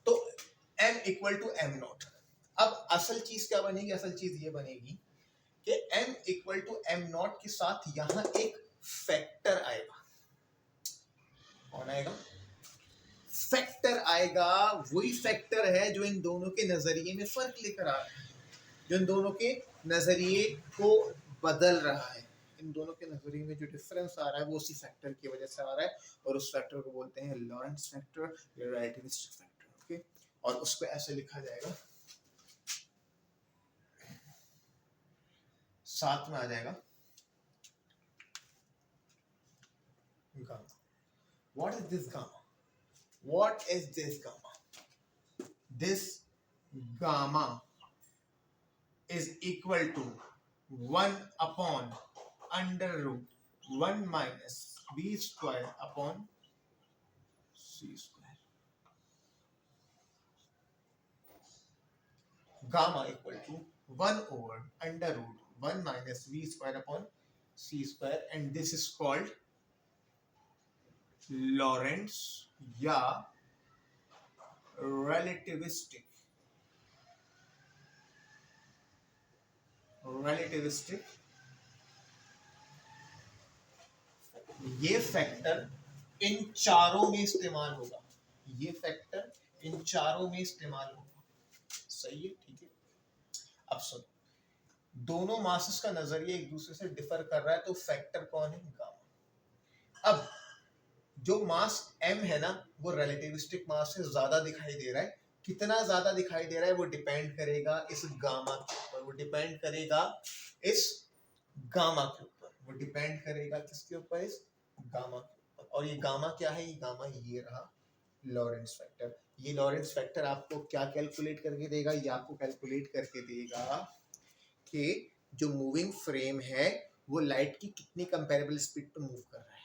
तो m equal to m naught. अब असल चीज क्या बनेगी? असल चीज ये बनेगी कि m equal to m naught के साथ यहां एक फैक्टर आएगा। कौन आएगा? फैक्टर आएगा। वही फैक्टर है जो इन दोनों के नजरिए में फर्क लेकर आ रहा है, जो इन दोनों के नजरिए को बदल रहा है। इन दोनों के नजरिए में जो डिफरेंस आ रहा है वो उसी फैक्टर की वजह से आ रहा है, और उस फैक्टर को बोलते हैं लॉरेंट्ज फैक्टर या रिलेटिविस्टिक फैक्टर, ओके। और उसको ऐसे लिखा जाएगा, साथ में आ जाएगा gamma. What is this gamma? What is this gamma? This gamma is equal to 1 upon under root 1 minus b square upon c square. Gamma equal to 1 over under root 1 minus v square upon c square, and this is called Lorentz या relativistic ये factor in चारों में इस्तेमाल होगा, ये factor in चारों में इस्तेमाल होगा, सही है, ठीक है। अब सुनो, दोनों मासेस का नजरिया एक दूसरे से डिफर कर रहा है, तो फैक्टर कौन है? गामा। अब जो मास m है ना, वो रिलेटिविस्टिक मास से ज्यादा दिखाई दे रहा है। कितना ज्यादा दिखाई दे रहा है वो डिपेंड करेगा इस गामा के ऊपर, वो डिपेंड करेगा इस गामा के ऊपर, वो डिपेंड करेगा किसके ऊपर? इस गामा के ऊपर। और ये गामा क्या है? ये गामा ये रहा लॉरेंस फैक्टर। ये लॉरेंस फैक्टर आपको क्या कैलकुलेट करके देगा? ये आपको कैलकुलेट करके देगा कि जो मूविंग फ्रेम है वो लाइट की कितनी कंपेरेबल स्पीड पे मूव कर रहा है,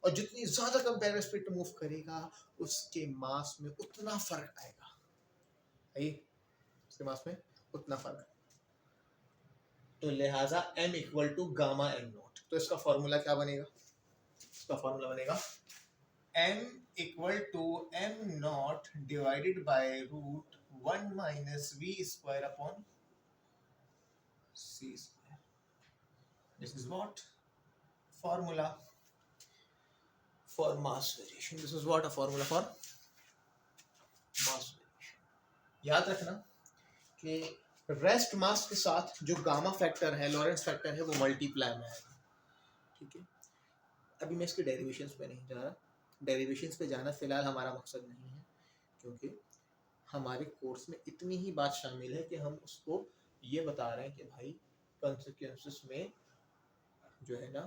और जितनी ज्यादा कंपेरेबल स्पीड पे मूव करेगा उसके मास में उतना फर्क आएगा, उसके मास में उतना फर्क। तो लिहाजा m equal to gamma m naught. तो इसका फॉर्मूला क्या बनेगा? इसका फॉर्मूला बनेगा m equal to m naught divided by root 1 minus v square upon c square. This is what formula for mass variation. This is what a formula for mass variation. याद रखना कि rest mass के साथ जो gamma factor है, Lawrence factor है, वो multiply में आएगा। ठीक है, अभी मैं इसके डेरिवेशंस पे नहीं जा रहा, डेरिवेशंस पे जाना फिलहाल हमारा मकसद नहीं है, क्योंकि हमारे कोर्स में इतनी ही बात शामिल है कि हम उसको ये बता रहे हैं कि भाई कंसिक्वेंसेस में जो है ना,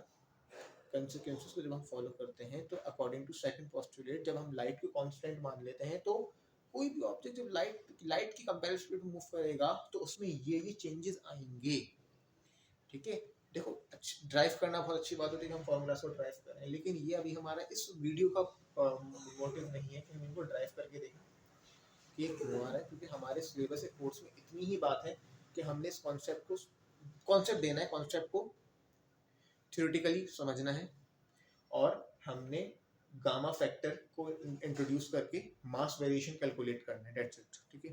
कंसिक्वेंसेस को जब हम फॉलो करते हैं तो अकॉर्डिंग टू सेकंड पोस्टुलेट, जब हम लाइट को कांस्टेंट मान लेते हैं, तो कोई भी ऑब्जेक्ट जब लाइट की कंपेरेटिव स्पीड में मूव करेगा तो उसमें ये चेंजेस आएंगे। ठीक है, देखो ड्राइव करना बहुत अच्छी बात होती है कि हम फॉर्मूला को ड्राइव कर रहे हैं, लेकिन ये अभी हमारा इस वीडियो का मोटिव नहीं है कि हम इनको ड्राइव करके देखें कि ये क्यों आ रहा है, क्योंकि हमारे सिलेबस के कोर्स में इतनी ही बात है कि हमने इस कॉन्सेप्ट देना है, कॉन्सेप्ट को थ्योरेटिकली समझना है, और हमने गामा फैक्टर को इंट्रोड्यूस करके मास वेरिएशन कैलकुलेट करना है, दैट्स इट। ठीक है,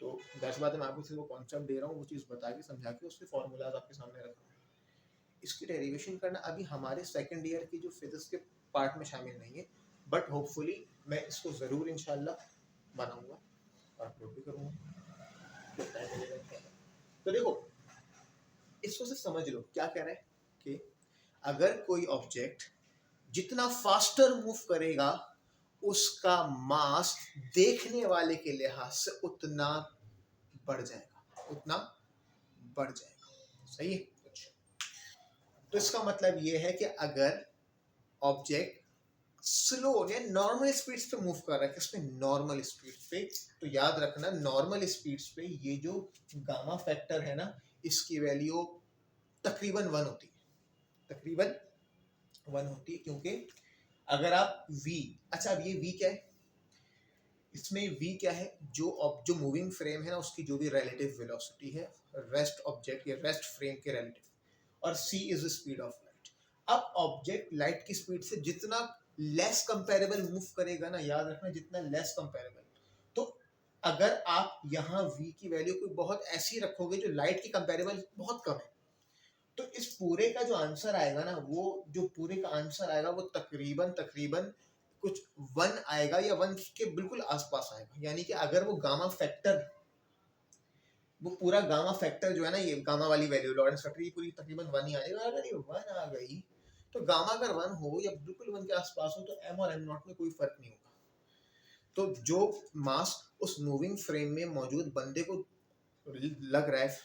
तो दैट्स बात है, मैं आपको सिर्फ वो कॉन्सेप्ट दे रहा हूँ, वो चीज़ बता के समझा के उसके फॉर्मूलाज आपके सामने रख रहा हूँ। इसकी डेरिवेशन करना अभी हमारे सेकंड ईयर की जो फिजिक्स के पार्ट में शामिल नहीं है, बट होपफुली मैं इसको ज़रूर इंशाल्लाह बनाऊंगा और अपलोड भी करूँगा। तो देखो, इसको से समझ लो क्या कह रहा है कि अगर कोई ऑब्जेक्ट जितना फास्टर मूव करेगा उसका मास देखने वाले के लिहाज से उतना बढ़ जाएगा, उतना बढ़ जाएगा। सही है? तो इसका मतलब ये है कि अगर ऑब्जेक्ट स्लो या नॉर्मल स्पीड्स पे मूव कर रहा है, किसमें? नॉर्मल स्पीड्स पे, तो याद रखना नॉर्मल स्पीड्स पे ये जो गामा फैक्टर है ना, इसकी वैल्यू तकरीबन 1 होती है, तकरीबन 1 होती है, क्योंकि अगर आप v, अच्छा अब ये v क्या है? इसमें v क्या है? जो मूविंग फ्रेम है ना, उसकी जो भी रिलेटिव वेलोसिटी है रेस्ट ऑब्जेक्ट या रेस्ट फ्रेम के रिलेटिव, और c is the speed of light. अब ऑब्जेक्ट लाइट की स्पीड से जितना लेस कंपेरेबल मूव करेगा ना, याद रखना जितना लेस कंपेरेबल, तो अगर आप यहाँ v की वैल्यू कोई बहुत ऐसी रखोगे जो लाइट की कंपेरेबल बहुत कम है, तो इस पूरे का जो आंसर आएगा ना, वो जो पूरे का आंसर आएगा वो तकरीबन कुछ 1 आएगा या 1 के बिल्कुल आसपास आएगा। यानी कि अगर वो गामा फैक्टर, वो पूरा गामा फैक्टर जो है ना, ये गामा वाली वैल्यू लॉरेंस फैक्टर, ये पूरी तकरीबन 1 ही आ जाएगा। अगर ये 1 आ गई तो गामा अगर 1 हो या बिल्कुल 1 के आसपास हो, तो m और m नॉट में कोई फर्क नहीं होगा। तो जो मास उस मूविंग फ्रेम में मौजूद बंदे को लग रहा है,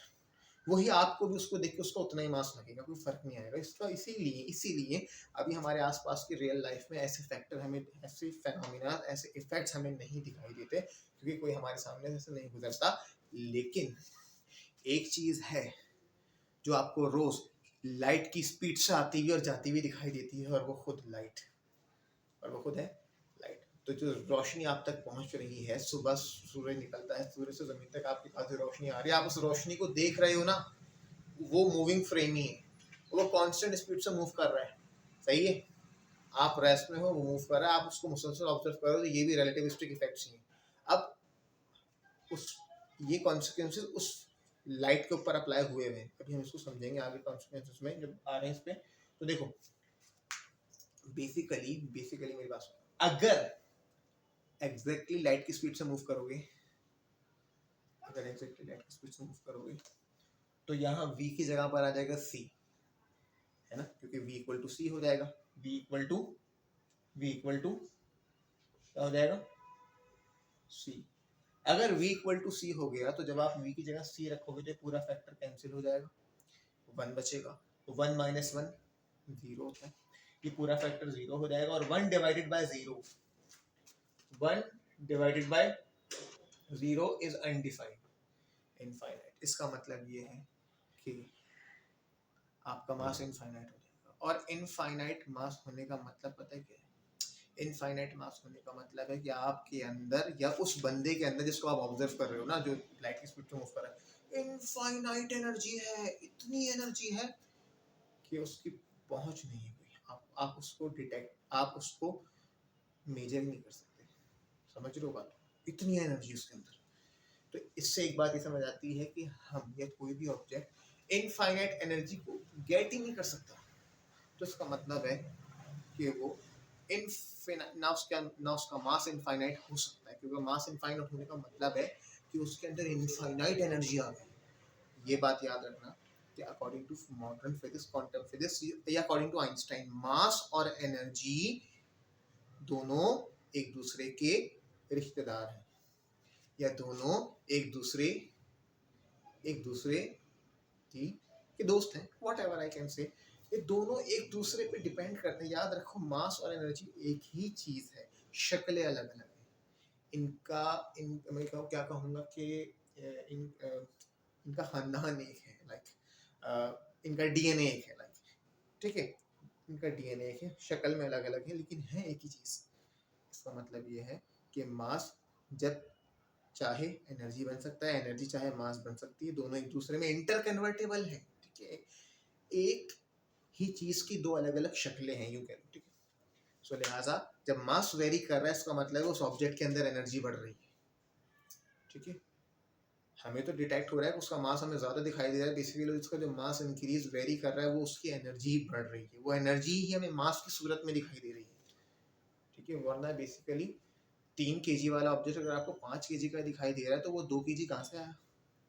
वही आपको भी उसको देख के उसका उतना ही मास लगेगा, कोई फर्क नहीं आएगा इसका। इसीलिए अभी हमारे आसपास की रियल लाइफ में ऐसे फैक्टर हमें, ऐसे फेनोमेना, ऐसे इफेक्ट्स हमें नहीं दिखाई देते, क्योंकि कोई हमारे सामने से नहीं गुजरता। लेकिन एक चीज है जो आपको रोज लाइट की स्पीड से आती हुई और जाती हुई दिखाई देती है, और वो खुद लाइट, और वो खुद है लाइट। तो जो रोशनी आप तक पहुंच रही है, सुबह सूरज निकलता है, सूरज से जमीन तक आपके पास जो रोशनी आ रही है, आप उस रोशनी को देख रहे हो ना, वो मूविंग फ्रेम ही है, वो कांस्टेंट स्पीड से मूव कर रहा है। सही है, आप रेस्ट में हो, वो मूव कर रहा है, आप उसको मुसलसल ऑब्जर्व कर रहे हो, तो ये भी रिलेटिविस्टिक इफेक्ट्स ही हैं। अब उस ये कॉन्सिक्वेंसेस उस लाइट के ऊपर अप्लाई हुए हैं, अभी हम इसको समझेंगे आगे कॉन्सिक्वेंसेस में जब आ रहे हैं इस पे। तो देखो बेसिकली मेरी बात सुनो, अगर एग्जैक्टली लाइट की स्पीड से मूव करोगे, अगर एग्जैक्टली लाइट की स्पीड से मूव करोगे तो यहाँ v की जगह पर आ जाएगा c, है ना, क्योंकि v इक्वल टू c हो जाएगा। v इक्वल टू क्या हो जाएगा, c। अगर v इक्वल टू c हो गया तो जब आप v की जगह c रखोगे तो पूरा फैक्टर कैंसिल हो जाएगा, 1 बचेगा। 1 माइनस 1 0 होता है, ये पूरा फैक्टर 0 हो जाएगा। और 1 divided by 0, 1 divided by 0 is undefined, infinite. इसका मतलब ये है कि आपका मास इनफाइनाइट हो जाएगा। और इनफाइनाइट मास होने का मतलब पता है क्या है? इनफाइनाइट मास होने का मतलब है कि आपके अंदर या उस बंदे के अंदर जिसको आप ऑब्जर्व कर रहे हो ना, जो लाइट की स्पीड से मूव कर रहा है, इनफाइनाइट एनर्जी है, इतनी एनर्जी है कि उसकी पहुंच नहीं हुई। आप उसको डिटेक्ट, आप उसको मेजर नहीं कर सकते। समझ रहे हो बात? इतनी एनर्जी उसके अंदर। तो इससे एक बात ये समझ आती है कि हम या कोई भी ऑब्जेक्ट इनफाइनाइट एनर्जी को गेट ही नहीं कर सकता। तो इसका मतलब है कि वो ना उसका मास इनफाइनाइट हो सकता है, क्योंकि मास इनफाइनाइट होने का मतलब है कि उसके अंदर इनफाइनाइट एनर्जी आ गई। ये बात याद रखना कि according to modern physics, quantum physics या अकॉर्डिंग टू आइंस्टाइन, मास और एनर्जी दोनों एक दूसरे के रिश्तेदार हैं, या दोनों एक दूसरे की के दोस्त हैं, what ever I can say. ये दोनों एक दूसरे पे डिपेंड करते हैं। याद रखो, मास और एनर्जी एक ही चीज है, शक्लें अलग अलग हैं। मैं क्या कहूँगा कि इनका खानदान एक है, लाइक इनका डीएनए एक है, लाइक, ठीक है, इनका डीएनए एक है, शक्ल में अलग अलग है लेकिन है एक ही चीज। इसका मतलब ये है कि मास जब चाहे एनर्जी बन सकता है, एनर्जी चाहे मास बन सकती है, दोनों एक दूसरे में इंटर कन्वर्टेबल है, ठीक है। एक ही चीज की दो अलग अलग शक्लें हैं, यूं कह लो, ठीक है। सो लिहाजा जब मास वेरी कर रहा है, इसका मतलब है उस ऑब्जेक्ट के अंदर एनर्जी बढ़ रही है, ठीक है। हमें तो डिटेक्ट हो रहा है कि उसका मास हमें ज्यादा दिखाई दे रहा है, बेसिकली उसका जो मास इंक्रीज वेरी कर रहा है वो उसकी एनर्जी बढ़ रही है, वो एनर्जी ही हमें मास की सूरत में दिखाई दे रही है, ठीक है। वरना बेसिकली 3 kg वाला ऑब्जेक्ट अगर आपको 5 kg का दिखाई दे रहा है तो वो 2 kg कहाँ से आया?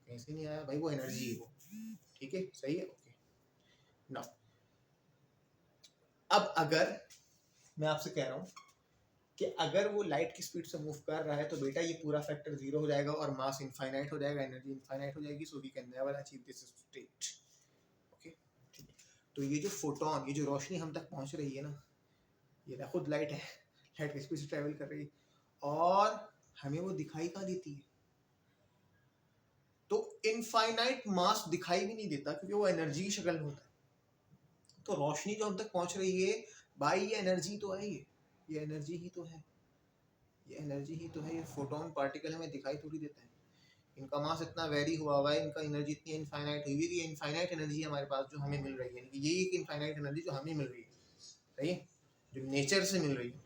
कहीं से नहीं आया भाई, वो एनर्जी है वो, ठीक है, सही है, ओके। नाउ अब अगर मैं आपसे कह रहा हूँ कि अगर वो लाइट की स्पीड से मूव कर रहा है तो बेटा ये पूरा फैक्टर 0 हो जाएगा और मास इनफाइनाइट हो जाएगा, एनर्जी इनफाइनाइट हो जाएगी, so we can never achieve this state, okay, ठीक है। तो ये जो फोटोन, ये जो रोशनी हम तक पहुंच रही है ना, ये ना खुद लाइट है, लाइट की स्पीड से ट्रेवल कर रही है और हमें वो दिखाई कहाँ देती है? तो इनफाइनाइट मास दिखाई भी नहीं देता क्योंकि वो एनर्जी की शक्ल में होता है। तो रोशनी जो हम तक पहुंच रही है भाई, ये एनर्जी तो है, ये एनर्जी ही तो है, ये एनर्जी ही तो है। ये फोटोन पार्टिकल हमें दिखाई थोड़ी देता है, इनका मास इतना वेरी हुआ हुआ है, इनका एनर्जी इतनी इनफाइनाइट हुई है कि इनफाइनाइट एनर्जी हमारे पास जो हमें मिल रही है, ये एक इनफाइनाइट एनर्जी जो हमें मिल रही है, सही है, जो नेचर से मिल रही है,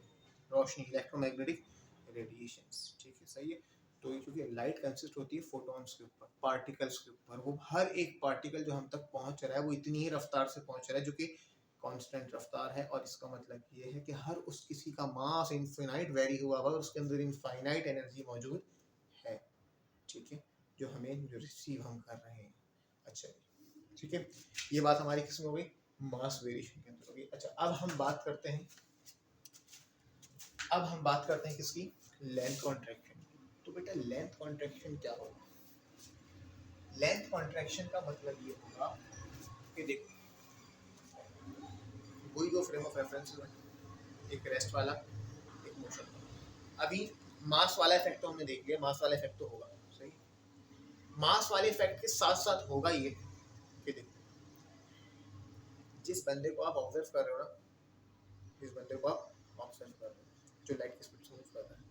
रोशनी, इलेक्ट्रोमैग्नेटिक रेडिएशंस, ठीक है, सही है। तो ये क्योंकि लाइट कंसिस्ट होती है फोटॉन्स के ऊपर, पार्टिकल्स के ऊपर, वो हर एक पार्टिकल जो हम तक पहुंच रहा है वो इतनी ही रफ्तार से पहुंच रहा है जो कि कांस्टेंट रफ्तार है। और इसका मतलब ये है कि हर उस किसी का मास इनफिनाइट वेरी हुआ हुआ और उसके अंदर इनफाइनाइट एनर्जी मौजूद है, ठीक है, जो हमें जो रिसीव हम कर रहे हैं। अच्छा, ठीक है, ये बात हमारी किसमें हो गई? मास वेरिएशन के अंदर हो गई। अच्छा, अब हम बात करते हैं किसकी? Length contraction. तो बेटा लेंथ कॉन्ट्रैक्शन क्या होगा? लेंथ कॉन्ट्रैक्शन का मतलब ये होगा कि देखो, वही दो फ्रेम ऑफ रेफरेंस है, एक रेस्ट वाला, एक मोशन वाला। अभी मास वाला इफेक्ट तो हमने देख लिया, मास वाला इफेक्ट तो होगा, सही। मास वाले इफेक्ट के साथ साथ होगा ये कि देखो, जिस बंदे को आप ऑब्जर्व कर रहे हो ना, जिस बंदे को आप ऑब्जर्व कर रहे हो जो लाइट की स्पीड से मूव कर रहा है,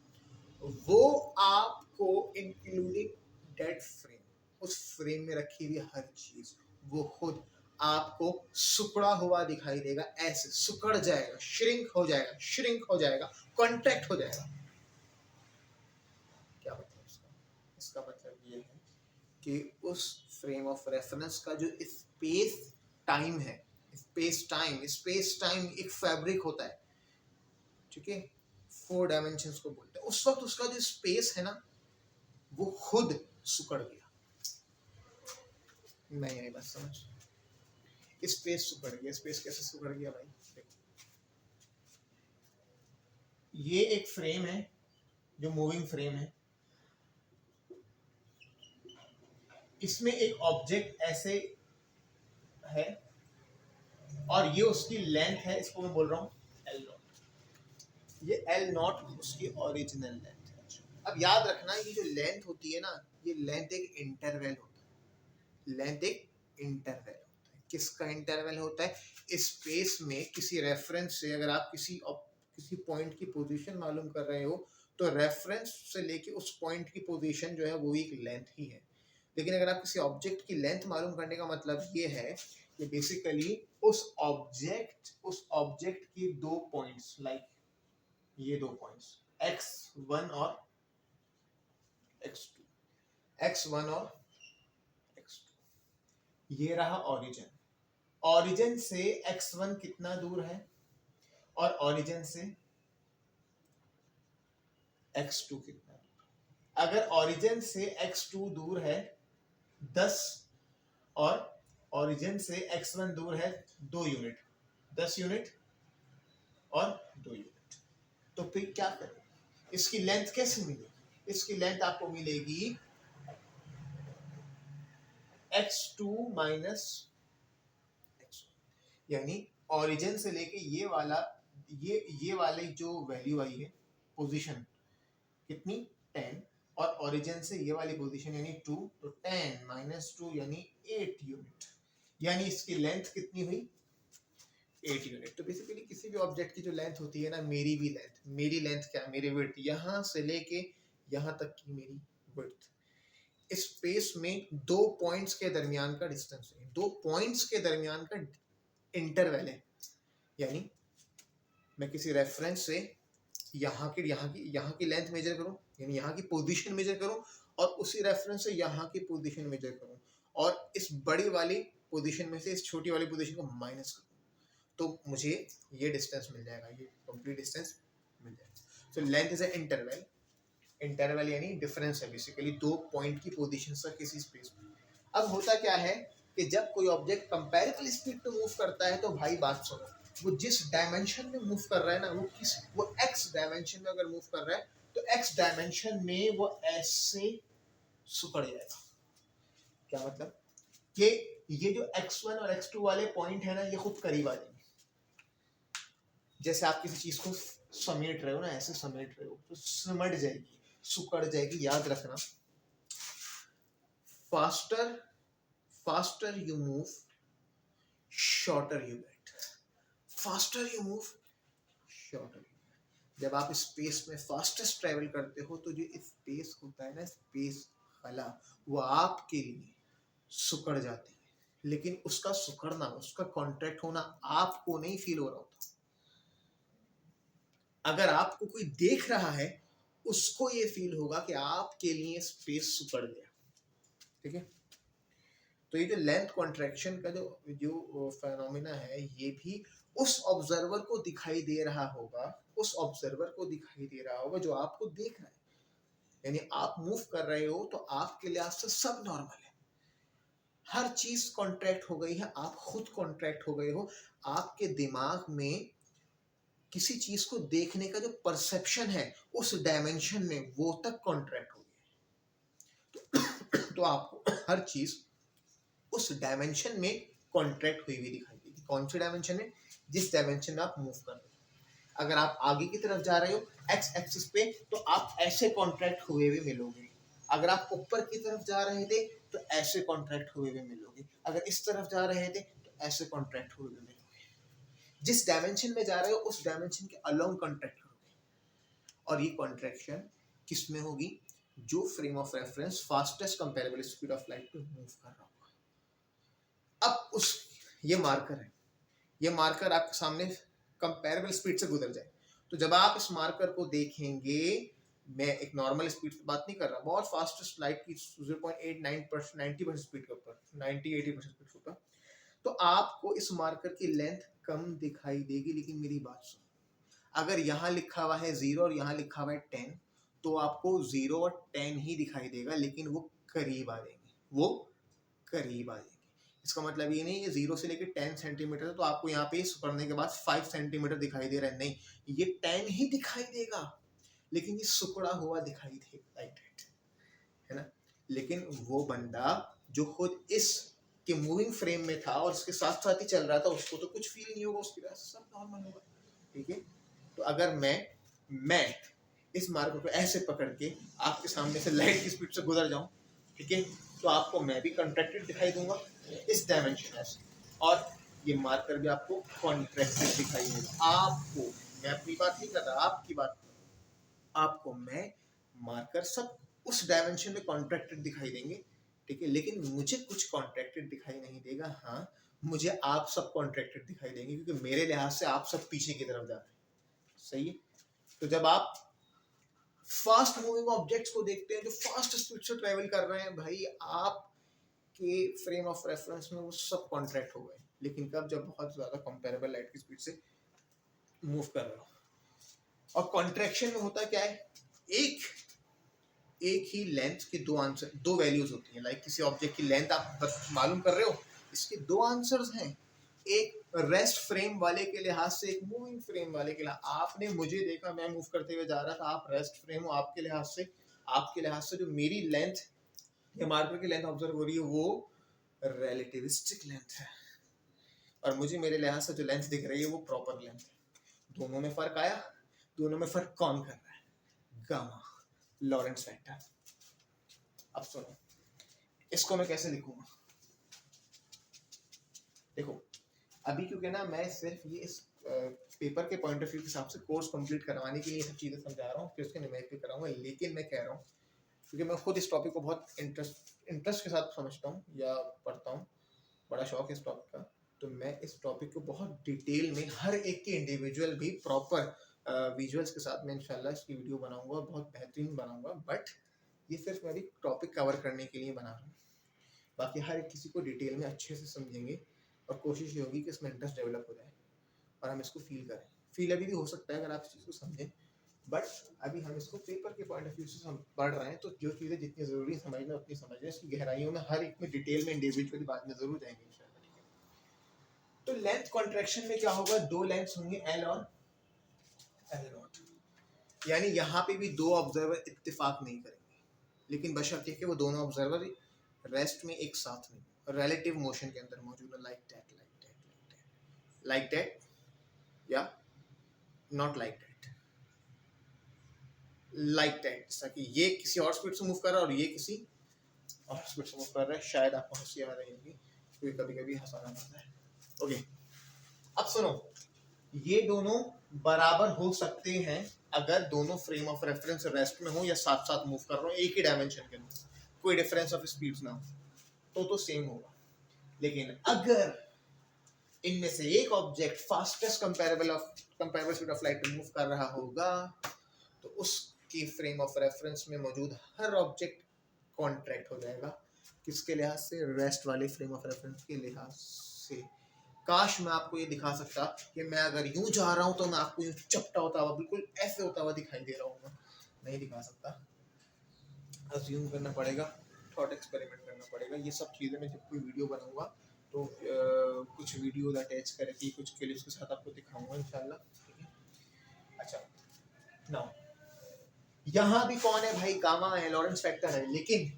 वो आपको इंक्लूडिंग डेड फ्रेम, उस फ्रेम में रखी हुई हर चीज, वो खुद आपको सुकड़ा हुआ दिखाई देगा, ऐसे सुकड़ जाएगा, श्रिंक हो जाएगा, कॉन्ट्रैक्ट हो जाएगा। क्या मतलब इसका? इसका मतलब ये है कि उस फ्रेम ऑफ रेफरेंस का जो स्पेस टाइम एक फैब्रिक होता है, ठीक है, 4 डायमेंशंस को बोलते हैं। उस वक्त उसका जो स्पेस है ना, वो खुद सुकड़ गया, नहीं आई बात समझ। स्पेस सुकड़ गया, स्पेस कैसे सुकड़ गया भाई? देखो, ये एक फ्रेम है जो मूविंग फ्रेम है, इसमें एक ऑब्जेक्ट ऐसे है और ये उसकी लेंथ है, इसको मैं बोल रहा हूँ एल नॉट। ये एल नॉट उसकी ओरिजिनल लेंथ है। अब याद रखना ये जो लेंथ होती है ना, ये लेंथ एक इंटरवल होता है। लेंथ एक इंटरवल होता है। किसका इंटरवल होता है? स्पेस में किसी रेफरेंस से अगर आप किसी पॉइंट की पोजीशन मालूम कर रहे हो तो रेफरेंस से लेके उस पॉइंट की पोजीशन जो है वो एक लेंथ ही है। लेकिन अगर आप किसी ऑब्जेक्ट की लेंथ मालूम करने का मतलब ये है कि बेसिकली उस ऑब्जेक्ट की दो पॉइंट्स, लाइक ये दो पॉइंट्स x1 और x2, x1 और x2, ये रहा ओरिजिन। ओरिजिन से x1 कितना दूर है और ओरिजिन से x2 कितना दूर? अगर ओरिजिन से x2 दूर है 10 और ओरिजिन से x1 दूर है 2 यूनिट, 10 यूनिट और 2 यूनिट, तो फिर क्या करें? इसकी लेंथ कैसे मिलेगी? इसकी लेंथ आपको मिलेगी x2 माइनस x1, यानी ओरिजिन से लेके ये वाले जो वैल्यू आई है पोजीशन कितनी 10 और ओरिजिन से ये वाली पोजीशन यानी 2, तो 10 माइनस 2 यानी 8 यूनिट, यानी इसकी लेंथ कितनी हुई 8 यूनिट। तो बेसिकली किसी भी ऑब्जेक्ट की जो लेंथ होती है ना, मेरी लेंथ क्या है? मेरी विड्थ, यहाँ से लेके यहाँ तक की मेरी विड्थ। स्पेस में दो पॉइंट्स के दरमियान का डिस्टेंस है, दो पॉइंट्स के दरमियान का इंटरवल है, यानी मैं किसी रेफरेंस से यहाँ की लेंथ मेजर करूं, यानी यहाँ की पोजीशन मेजर करूं और उसी रेफरेंस से यहाँ की पोजीशन मेजर करूं और इस बड़ी वाली पोजीशन में से इस छोटी वाली पोजीशन को माइनस करूं, तो मुझे ये डिस्टेंस मिल जाएगा, ये कंप्लीट डिस्टेंस मिल जाएगा। So length is a interval यानी डिफरेंस है बेसिकली दो पॉइंट की पोजीशन से किसी स्पेस में। अब होता क्या है कि जब कोई ऑब्जेक्ट कंपैरेबल स्पीड पे मूव करता है तो भाई बात सुनो, वो जिस डायमेंशन में मूव कर रहा है ना, वो एक्स डायमेंशन में अगर मूव कर रहा है तो एक्स डायमेंशन में वो ऐसे सुकड़ जाएगा। क्या मतलब कि ये जो x1 और x2 वाले पॉइंट है ना, ये खुद करीब आ जाएंगे। जैसे आप किसी चीज को समेट रहे हो ना, ऐसे समेट रहे हो तो सिमट जाएगी, सुकड़ जाएगी। याद रखना, faster you move shorter you get, faster you move shorter. जब आप स्पेस में फास्टेस्ट ट्रेवल करते हो तो जो स्पेस होता है ना, स्पेस वाला, वो आपके लिए सुकड़ जाती है, लेकिन उसका सुकड़ना, उसका कॉन्ट्रैक्ट होना आपको नहीं फील हो रहा होता। अगर आपको कोई देख रहा है उसको ये फील होगा कि आपके लिए स्पेस सुकड़ गया। ठीक है, तो ये जो लेंथ कॉन्ट्रैक्शन का जो फेनोमेना है, ये भी उस ऑब्जर्वर को दिखाई दे रहा होगा, जो आपको देख रहा है। यानी आप मूव कर रहे हो तो आपके लिहाज से सब नॉर्मल है, हर चीज कॉन्ट्रैक्ट हो गई है, आप खुद कॉन्ट्रैक्ट हो गए हो, आपके दिमाग में किसी चीज को देखने का जो परसेप्शन है उस डायमेंशन में वो तक कॉन्ट्रैक्ट हो गया। तो आपको हर चीज उस डायमेंशन में कॉन्ट्रैक्ट हुई दिखाई देगी। कौन सी डायमेंशन में? जिस डायमेंशन में आप मूव कर रहे हो। अगर आप आगे की तरफ जा रहे हो एक्स एक्सिस पे तो आप ऐसे कॉन्ट्रैक्ट हुए हुए मिलोगे, अगर आप ऊपर की तरफ जा रहे थे तो ऐसे कॉन्ट्रैक्ट हुए हुए मिलोगे, अगर इस तरफ जा रहे थे तो ऐसे कॉन्ट्रैक्ट हुए हुए मिलोगे। जिस डायमेंशन में जा रहे हो उस डायमेंशन के अलोंग कॉन्ट्रैक्ट करोगे, और ये कॉन्ट्रैक्शन किस में होगी? जो frame of reference fastest comparable speed of light पे मूव कर रहा होगा। अब उस ये मार्कर आपके सामने कंपेरेबल स्पीड से गुजर जाए, तो जब आप इस मार्कर को देखेंगे, मैं एक नॉर्मल स्पीड की बात नहीं कर रहा, बहुत फास्टेस्ट लाइट की 0.89% 90% स्पीड के ऊपर, 90-80% स्पीड के ऊपर, तो आपको इस मार्कर की लेंथ कम दिखाई देगी। लेकिन मेरी बात सुनो, अगर यहाँ लिखा हुआ है 0 और यहाँ लिखा हुआ है 10, तो आपको 0 और 10 ही दिखाई देगा, लेकिन वो करीब आ जाएंगे, इसका मतलब ये नहीं है 0 से लेकर 10 सेंटीमीटर है तो आपको यहाँ पे पढ़ने के बाद 5 सेंटीमीटर दिखाई दे रहा है, नहीं, ये 10 ही दिखाई देगा, लेकिन ये सुकड़ा हुआ दिखाई देगा, लाइक दैट, है ना। लेकिन वो बंदा जो खुद इस के मूविंग फ्रेम में था और उसके साथ साथ ही चल रहा था, उसको तो कुछ फील नहीं होगा, उसके पास सब नॉर्मल होगा, ठीक है। तो अगर मैं इस मार्ग को ऐसे पकड़ के आपके सामने से लाइट की स्पीड से गुजर जाऊं, ठीक है, तो आपको मैं भी कॉन्ट्रैक्टेड दिखाई दूंगा इस डायमेंशन से, और ये मार्कर भी आपको कॉन्ट्रैक्टेड दिखाई देगा। आपको, मैं अपनी बात नहीं कर रहा, आपकी बात, आपको मैं मार्कर सब उस डायमेंशन में कॉन्ट्रैक्टेड दिखाई देंगे, ठीक है, लेकिन मुझे कुछ कॉन्ट्रैक्टेड दिखाई नहीं देगा। हाँ, मुझे आप सब कॉन्ट्रैक्टेड दिखाई देंगे, क्योंकि मेरे लिहाज से आप सब पीछे की तरफ जा रहे हैं, सही है। तो जब आप फास्ट मूविंग ऑब्जेक्ट्स को देखते हैं जो फास्ट स्पीड से ट्रेवल कर रहे हैं, भाई आपके फ्रेम ऑफ रेफरेंस में वो सब कॉन्ट्रैक्ट हो गए, लेकिन कब, जब बहुत ज्यादा कंपेरेबल लाइट की स्पीड से मूव कर रहे हो। और कॉन्ट्रैक्शन में होता क्या है, एक ही लेंथ के दो आंसर, दो वैल्यूज होती हैं। लाइक किसी ऑब्जेक्ट की लेंथ आप बस मालूम कर रहे हो, इसके दो आंसर्स हैं, एक रेस्ट फ्रेम वाले के लिहाज से, एक मूविंग फ्रेम वाले के लिहाज। आपने मुझे देखा, मैं मूव करते हुए जा रहा था, आप रेस्ट फ्रेम हो, आपके लिहाज से जो मेरी लेंथ या मार्कर की लेंथ ऑब्जर्व हो रही है वो रिलेटिविस्टिक लेंथ है, और मुझे मेरे लिहाज से जो लेंथ दिख रही है वो प्रॉपर लेंथ है। दोनों में फर्क आया, दोनों में फर्क कौन कर रहा है, गामा, लॉरेंट्ज फैक्टर। अब सुनो, इसको मैं कैसे लिखूंगा, देखो अभी क्योंकि ना मैं सिर्फ ये इस पेपर के पॉइंट ऑफ व्यू के हिसाब से कोर्स कंप्लीट करवाने के लिए सब चीज़ें समझा रहा हूँ, फिर उसके न्यूमेरिकल कराऊंगा, लेकिन मैं कह रहा हूँ क्योंकि मैं खुद इस टॉपिक को बहुत इंटरेस्ट के साथ समझता हूँ या पढ़ता हूँ, बड़ा शौक है इस टॉपिक का, तो मैं इस टॉपिक को बहुत डिटेल में हर एक के इंडिविजुअल भी प्रॉपर विजुअल्स के साथ मैं इंशाल्लाह इसकी वीडियो बनाऊंगा और बहुत बेहतरीन बनाऊंगा। बट ये सिर्फ मैं भी टॉपिक कवर करने के लिए बना रहा हूँ, बाकी हर एक किसी को डिटेल में अच्छे से समझेंगे और कोशिश ये होगी कि इसमें इंटरेस्ट डेवलप हो जाए और हम इसको फील करें। फील अभी भी हो सकता है अगर आप इस चीज़ को समझें, बट अभी हम इसको पेपर के पॉइंट ऑफ व्यू से पढ़ रहे हैं, तो जो चीज़ें जितनी ज़रूरी है समझना उतनी समझ रहे हैं, इसकी गहराइयों में हर एक में डिटेल में इंडिविजुअली बाद में ज़रूर जाएंगे इंशाल्लाह, ठीक है। तो लेंथ कॉन्ट्रैक्शन में क्या होगा, दो लेंथ्स होंगे एल और एल नॉट, यानी यहाँ पे भी दो ऑब्जर्वर इत्तेफाक नहीं करेंगे, लेकिन बशर्ते कि वो दोनों ऑब्जर्वर रेस्ट में एक साथ नहीं, रिलेटिव मोशन के अंदर मौजूद है, लाइक दैट, लाइक दैट या not like that, like that, जैसा कि ये किसी और स्पीड से मूव कर रहा है और ये किसी और स्पीड से मूव कर रहा है। शायद आपको हंसी आ रही होगी क्योंकि कभी कभी हंसाना पड़ता है। ओके, अब सुनो, ये दोनों बराबर हो सकते हैं अगर दोनों फ्रेम ऑफ रेफरेंस रेस्ट में हो या साथ साथ मूव कर रहे हो एक ही डायमेंशन के अंदर, कोई डिफरेंस ऑफ स्पीड्स ना हो तो सेम होगा। लेकिन अगर इनमें से एक object fastest comparable speed of light move कर रहा होगा तो उसकी फ्रेम ऑफ रेफरेंस में मौजूद हर ऑब्जेक्ट कॉन्ट्रैक्ट हो जाएगा, किसके लिहाज से, रेस्ट वाले फ्रेम ऑफ रेफरेंस के लिहाज से। काश मैं आपको ये दिखा सकता कि मैं अगर यूं जा रहा हूं तो मैं आपको यूं चपटा होता हुआ, बिल्कुल ऐसे होता हुआ दिखाई दे रहा हूँ, नहीं दिखा सकता, अज्यूम करना पड़ेगा, थॉट एक्सपेरिमेंट करना पड़ेगा। ये सब चीज़ें मैं जब कोई वीडियो बनाऊंगा तो कुछ वीडियोस अटैच करके कुछ क्लिप्स के साथ आपको दिखाऊंगा इंशाल्लाह, ठीक है। अच्छा, नाउ यहाँ भी कौन है भाई, गामा है, लॉरेंट्ज फैक्टर है, लेकिन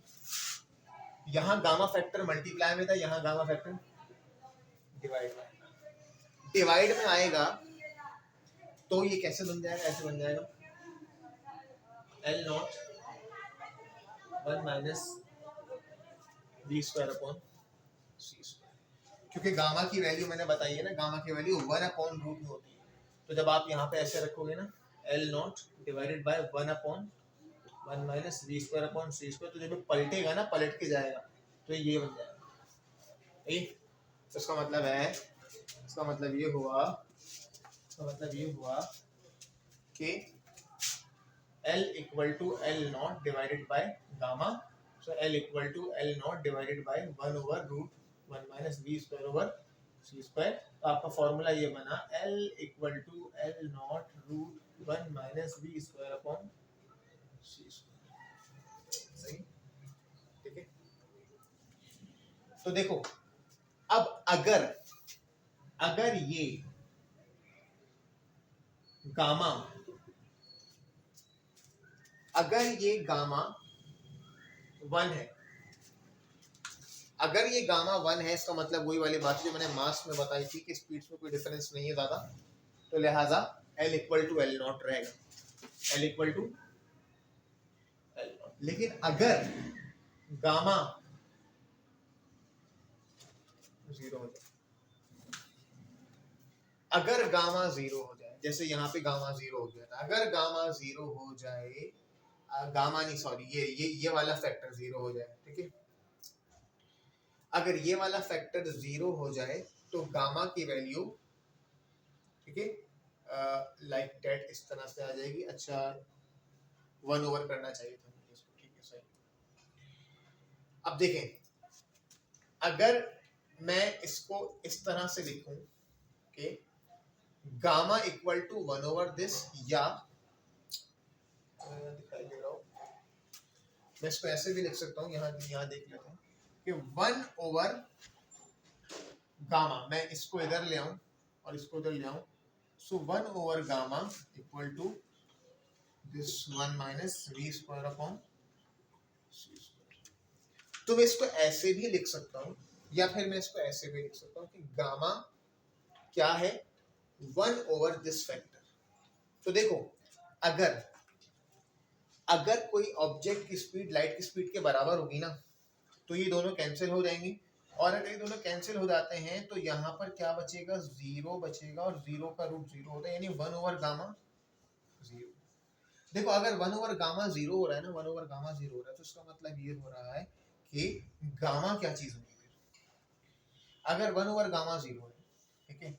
यहाँ गामा फैक्टर मल्टीप्लाई में था, यहाँ गामा फैक्टर डिवाइड में आएगा। डिवाइड में आएगा तो ये कैसे बन जाएगा, ऐसे बन जाएगा L naught 1 minus v square upon c square, क्योंकि गामा की वैल्यू मैंने बताई है ना, गामा की वैल्यू 1 अपॉन रूट में होती है, तो जब आप यहाँ पे ऐसे रखोगे ना एल नॉट डिवाइडेड बाय 1 अपॉन 1 minus v square upon c square, तो जब पलटेगा ना, पलट के जाएगा तो ये बन जाएगा, ठीक। तो इसका मतलब है, इसका मतलब ये हुआ, इसका मतलब ये हुआ कि L equal to L naught divided by gamma, so L equal to L naught divided by 1 over root 1 minus v square over c square. तो आपका फॉर्मूला ये बना L equal to L naught root 1 minus v square upon c square, सही, ठीक है। तो देखो अब अगर ये गामा गामा 1 है, अगर ये गामा 1 है, इसका मतलब वही वाली बात जो मैंने मास में बताई थी कि स्पीड्स में कोई डिफरेंस नहीं है ज्यादा, तो लिहाजा L equal to L naught रहेगा, L equal to L naught. लेकिन अगर गामा 0 हो जाए, अगर गामा 0 हो जाए, जैसे यहाँ पे गामा 0 हो गया था, अगर गामा 0 हो जाए, गामा नहीं सॉरी, ये वाला फैक्टर 0 हो जाए, ठीक है, अगर ये वाला फैक्टर 0 हो जाए तो गामा की वैल्यू, ठीक है, लाइक डेट इस तरह से आ जाएगी। अच्छा 1 ओवर करना चाहिए था मुझे इसको, ठीक है सही। अब देखें, अगर मैं इसको इस तरह से लिखूं कि gamma equal to 1 over this, या दिखाई दे रहा हूं, मैं इसको ऐसे भी लिख सकता हूं, यहाँ देख लेते हैं कि 1 ओवर गामा, मैं इसको इधर ले आऊं और इसको इधर ले आऊं, so 1 over gamma equal to this 1 minus v square upon c square. तो मैं इसको ऐसे भी लिख सकता हूं, या फिर मैं इसको ऐसे भी लिख सकता हूं कि गामा क्या है, 1 ओवर दिस फैक्टर। तो देखो, अगर कोई ऑब्जेक्ट की स्पीड लाइट की स्पीड के बराबर होगी ना, तो ये दोनों कैंसिल हो जाएंगी, और अगर ये दोनों कैंसिल हो जाते हैं तो यहाँ पर क्या बचेगा, 0 बचेगा, और 0 का रूट 0 होता है, यानी 1 ओवर गामा 0। देखो, अगर 1 ओवर गामा 0 हो रहा है ना, 1 ओवर गामा 0 हो रहा है, तो इसका मतलब ये हो रहा है कि गामा क्या चीज होगी, अगर 1 ओवर गामा 0 है, ठीक है,